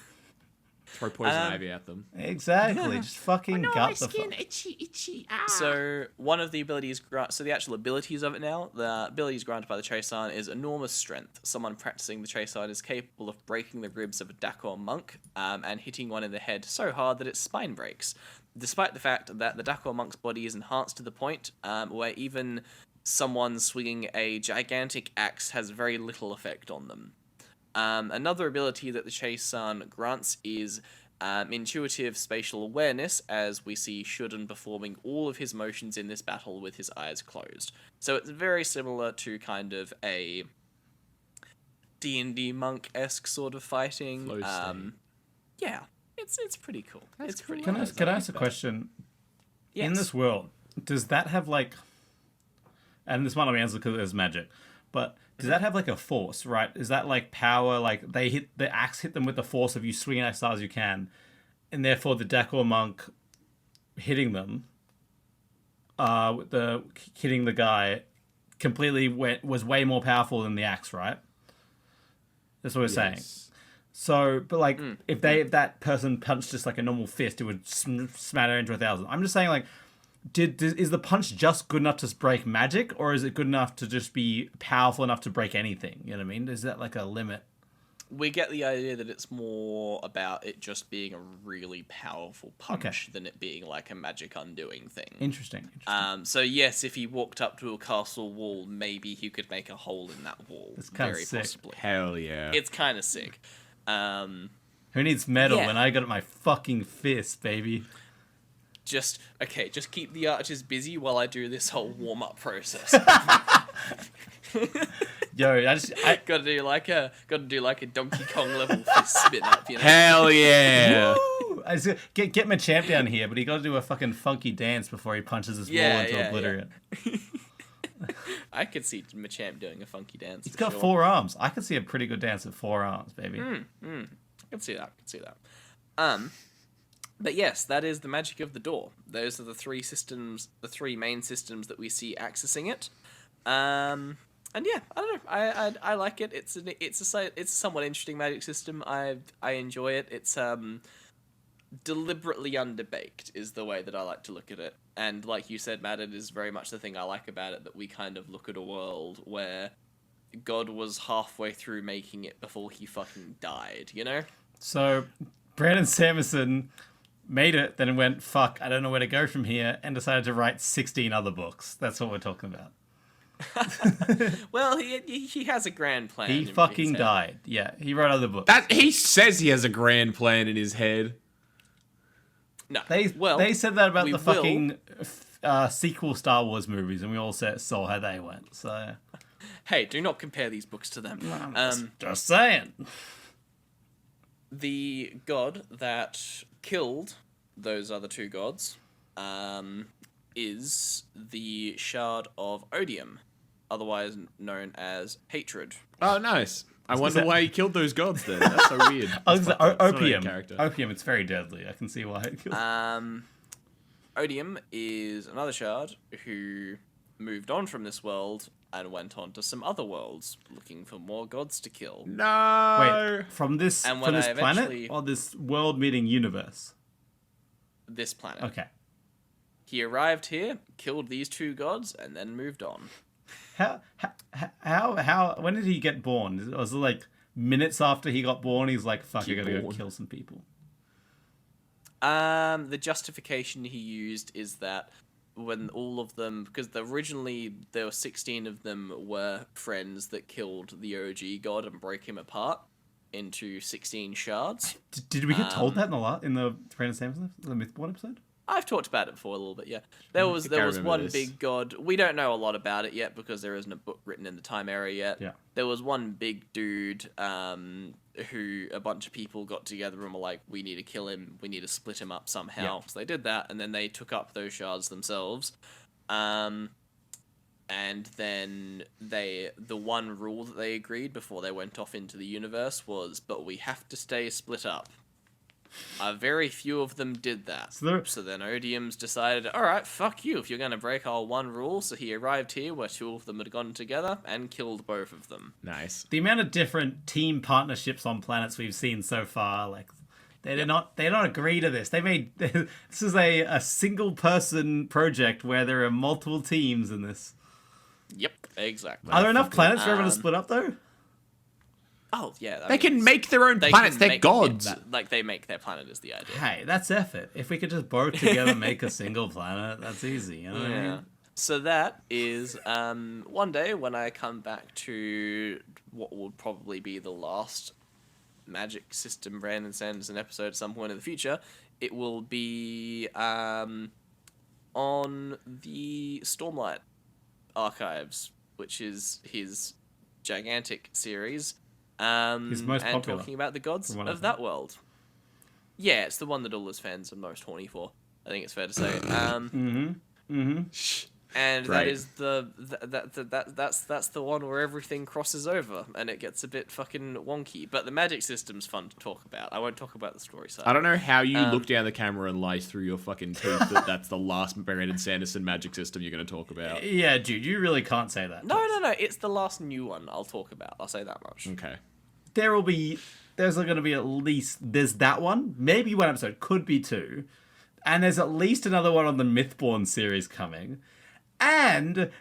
Throw poison ivy at them. Exactly. Just fucking gut the fuck. itchy. So one of the abilities, so the actual abilities of it now, the abilities granted by the Chosun is enormous strength. Someone practicing the Chosun is capable of breaking the ribs of a Dakhor monk and hitting one in the head so hard that its spine breaks. Despite the fact that the Dakhor monk's body is enhanced to the point where even someone swinging a gigantic axe has very little effect on them. Another ability that the Chosun grants is intuitive spatial awareness, as we see Shuden performing all of his motions in this battle with his eyes closed. So it's very similar to kind of a D&D monk-esque sort of fighting. Flow state. Yeah, it's pretty cool. It's pretty Can cool. I ask a question? Yes. In this world, does that have like, and this might not be answered because it's magic, but does that have like a force, right? Is that like power, like they hit the axe, hit them with the force of you swinging as hard as you can, and therefore the Dakhor monk hitting them, with the hitting the guy, completely was way more powerful than the axe, right? That's what we're saying. So, but like, if that person punched just like a normal fist, it would smatter into 1,000. I'm just saying, like, is the punch just good enough to break magic, or is it good enough to just be powerful enough to break anything? You know what I mean? Is that like a limit? We get the idea that it's more about it just being a really powerful punch Okay. than it being like a magic undoing thing. Interesting. So yes, if he walked up to a castle wall, maybe he could make a hole in that wall. That's kinda Very sick. possibly. Hell yeah. It's kind of sick. Who needs metal Yeah. when I got it my fucking fist, baby? Just keep the archers busy while I do this whole warm up process. Yo, gotta do like a Donkey Kong level fist spin up, you know. Hell yeah. Woo! I just, get Machamp down here, but he got to do a fucking funky dance before he punches his wall into oblivion. I could see Machamp doing a funky dance. He's got 4 arms. I could see a pretty good dance with 4 arms, baby. I can see that. But yes, that is the magic of the door. Those are the 3 systems, the 3 main systems that we see accessing it. And yeah, I don't know. I like it. It's a somewhat interesting magic system. I enjoy it. It's deliberately underbaked is the way that I like to look at it. And like you said, Matt, it is very much the thing I like about it, that we kind of look at a world where God was halfway through making it before he fucking died, you know? So, Brandon Sanderson made it, then went, fuck, I don't know where to go from here, and decided to write 16 other books. That's what we're talking about. Well, he has a grand plan. He in his fucking head. died. Yeah, he wrote other books. That he says he has a grand plan in his head. No. They said that about we the will. fucking sequel Star Wars movies, and we all saw how they went. So, Hey, do not compare these books to them. just saying. The god that killed those other 2 gods is the Shard of Odium, otherwise known as Hatred. Oh, nice. I wonder that- why he killed those gods then. That's so weird. Opium. Character. Opium, it's very deadly. I can see why it killed. Odium is another shard who moved on from this world and went on to some other worlds looking for more gods to kill. No. Wait, from this And when I planet eventually- or this world meeting universe? This planet. Okay. He arrived here, killed these 2 gods, and then moved on. How when did he get born? Was it like minutes after he got born, he's like, fuck, I gotta go born. kill some people. The justification he used is that when all of them, because originally there were 16 of them were friends that killed the OG god and broke him apart into 16 shards. Did we get told that in the Brandon Sanderson, the Mythborn episode? I've talked about it before a little bit, yeah. There was one this. big god. We don't know a lot about it yet because there isn't a book written in the time era yet. Yeah. There was one big dude who a bunch of people got together and were like, we need to kill him, we need to split him up somehow. Yeah. So they did that, and then they took up those shards themselves. And then the one rule that they agreed before they went off into the universe was, but we have to stay split up. Very few of them did that. So then Odium's decided, alright, fuck you if you're going to break our one rule. So he arrived here where two of them had gone together and killed both of them. Nice. The amount of different team partnerships on planets we've seen so far, like, they did not agree to this. They made this is a single person project where there are multiple teams in this. Yep, exactly. Are there enough planets for everyone to split up though? Oh, yeah. They can make their own planets. They're gods. They make their planet is the idea. Hey, that's effort. If we could just both together make a single planet, that's easy. You know what I Yeah. mean? So that is one day when I come back to what would probably be the last Magic System Brandon Sanderson episode at some point in the future. It will be on the Stormlight Archives, which is his gigantic series. His most and popular, talking about the gods from what I've of that world. Yeah, it's the one that all his fans are most horny for. I think it's fair to say. And Right. that is that's the one where everything crosses over and it gets a bit fucking wonky. But the magic system's fun to talk about. I won't talk about the story side. I don't know how you look down the camera and lie through your fucking teeth that that's the last Brandon Sanderson magic system you're going to talk about. Yeah, dude, you really can't say that. No. It's the last new one I'll talk about. I'll say that much. Okay. There's going to be at least, there's that one, maybe one episode, could be two, and there's at least another one on the Mythborn series coming, and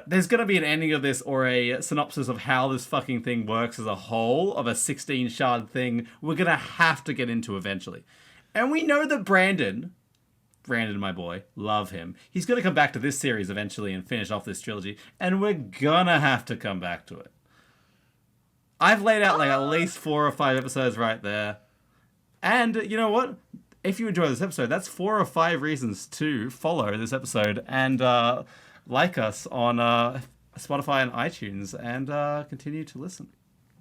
there's going to be an ending of this or a synopsis of how this fucking thing works as a whole, of a 16 shard thing we're going to have to get into eventually. And we know that Brandon, my boy, love him, he's going to come back to this series eventually and finish off this trilogy, and we're going to have to come back to it. I've laid out like at least 4 or 5 episodes right there. And you know what? If you enjoy this episode, that's 4 or 5 reasons to follow this episode and like us on Spotify and iTunes and continue to listen.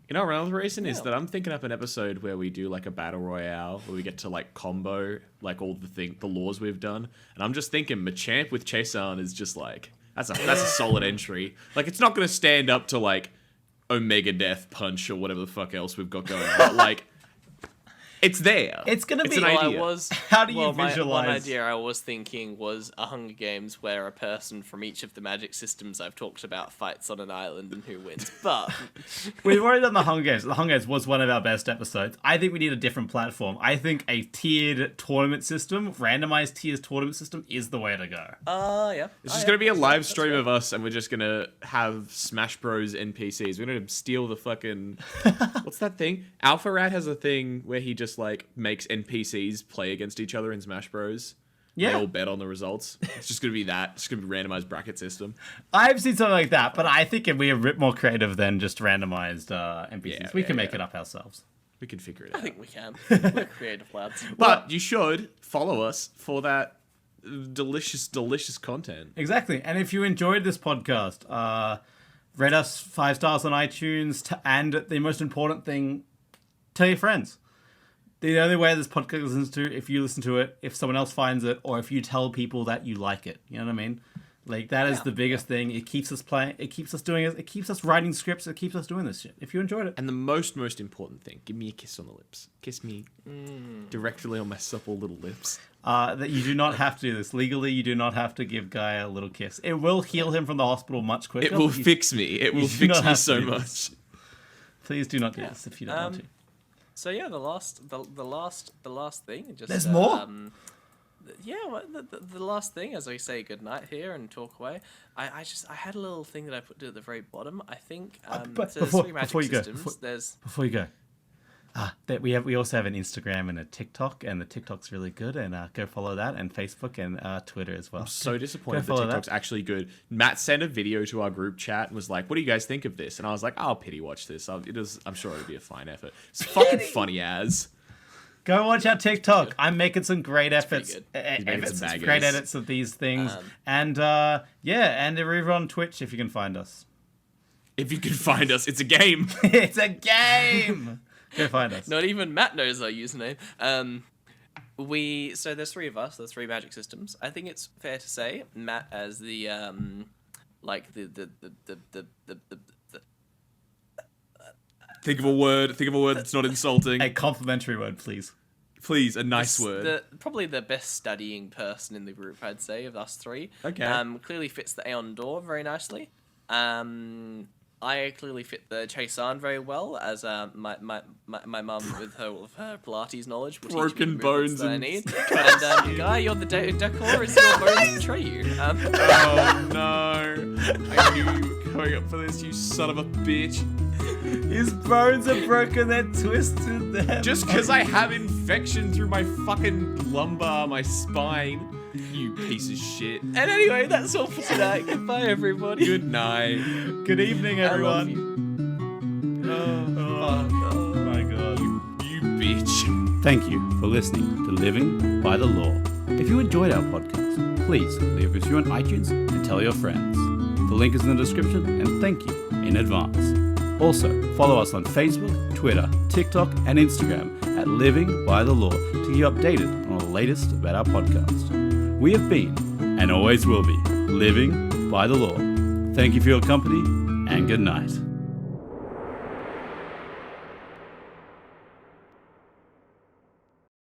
You know, another reason is that I'm thinking up an episode where we do like a battle royale where we get to like combo like all the laws we've done. And I'm just thinking Machamp with Chason is just like, that's a solid entry. Like, it's not going to stand up to like Omega Death Punch or whatever the fuck else we've got going on. But like, it's there. It's going to be an idea. How do you visualize? One idea I was thinking was a Hunger Games where a person from each of the magic systems I've talked about fights on an island and who wins. But We've already done the Hunger Games. The Hunger Games was one of our best episodes. I think we need a different platform. I think a tiered tournament system, randomized tiers tournament system is the way to go. yeah. It's just going to be a live stream of us, and we're just going to have Smash Bros. NPCs. We're going to steal the fucking... What's that thing? Alpha Rat has a thing where he just, like, makes NPCs play against each other in Smash Bros. Yeah. They all bet on the results. It's just going to be that. It's going to be a randomized bracket system. I've seen something like that, but I think if we're a bit more creative than just randomized NPCs, we can make it up ourselves. We can figure it out. I think we can. We're creative lads. But you should follow us for that delicious, delicious content. Exactly. And if you enjoyed this podcast, rate us 5 stars on iTunes, and the most important thing, tell your friends. The only way this podcast listens to, if you listen to it, if someone else finds it, or if you tell people that you like it. You know what I mean? Like, that is the biggest thing. It keeps us playing. It keeps us doing it. It keeps us writing scripts. It keeps us doing this shit. If you enjoyed it. And the most important thing, give me a kiss on the lips. Kiss me directly on my supple little lips. That you do not have to do this. Legally, you do not have to give Guy a little kiss. It will heal him from the hospital much quicker. It will fix me. It will fix me so much. Please do not do this if you don't want to. So yeah, the last thing. Just, There's more? Well, the last thing, as we say goodnight here and talk away, I had a little thing that I put at the very bottom. I think But so there's three magic systems. Before you go, that we also have an Instagram and a TikTok, and the TikTok's really good, and go follow that, and Facebook and Twitter as well. I'm so disappointed that follow TikTok's that. actually good. Matt sent a video to our group chat and was like, "What do you guys think of this?" And I was like, "I'll pity watch this. I'm sure it'll be a fine effort. It's fucking funny as." Go watch our TikTok. I'm making some great efforts. good. making some baggers. Great edits of these things. And and we're over on Twitch if you can find us. If you can find us, it's a game. It's a game. Go find us. Not even Matt knows our username. So there's three of us. There's three magic systems. I think it's fair to say Matt as the Think of a word that's not insulting. A complimentary word, please. Please, a nice word. Probably the best studying person in the group, I'd say, of us three. Okay. Clearly fits the AonDor very nicely. I clearly fit the Chaisan very well, as my mum with her Pilates knowledge will teach Broken me the movements bones that I and need. And Guy, you're the Dakhor, is your bones betray you? Oh no! I knew you were going up for this, you son of a bitch. His bones are broken, they're twisted. Just because I have infection through my fucking lumbar, my spine. You piece of shit. And anyway, that's all for tonight. Goodbye, everybody. Good night. Good evening, I love everyone. you. Oh my god. You bitch. Thank you for listening to Living by the Law. If you enjoyed our podcast, please leave a review on iTunes and tell your friends. The link is in the description, and thank you in advance. Also, follow us on Facebook, Twitter, TikTok, and Instagram at Living by the Law to keep updated on the latest about our podcast. We have been, and always will be, living by the law. Thank you for your company, and good night.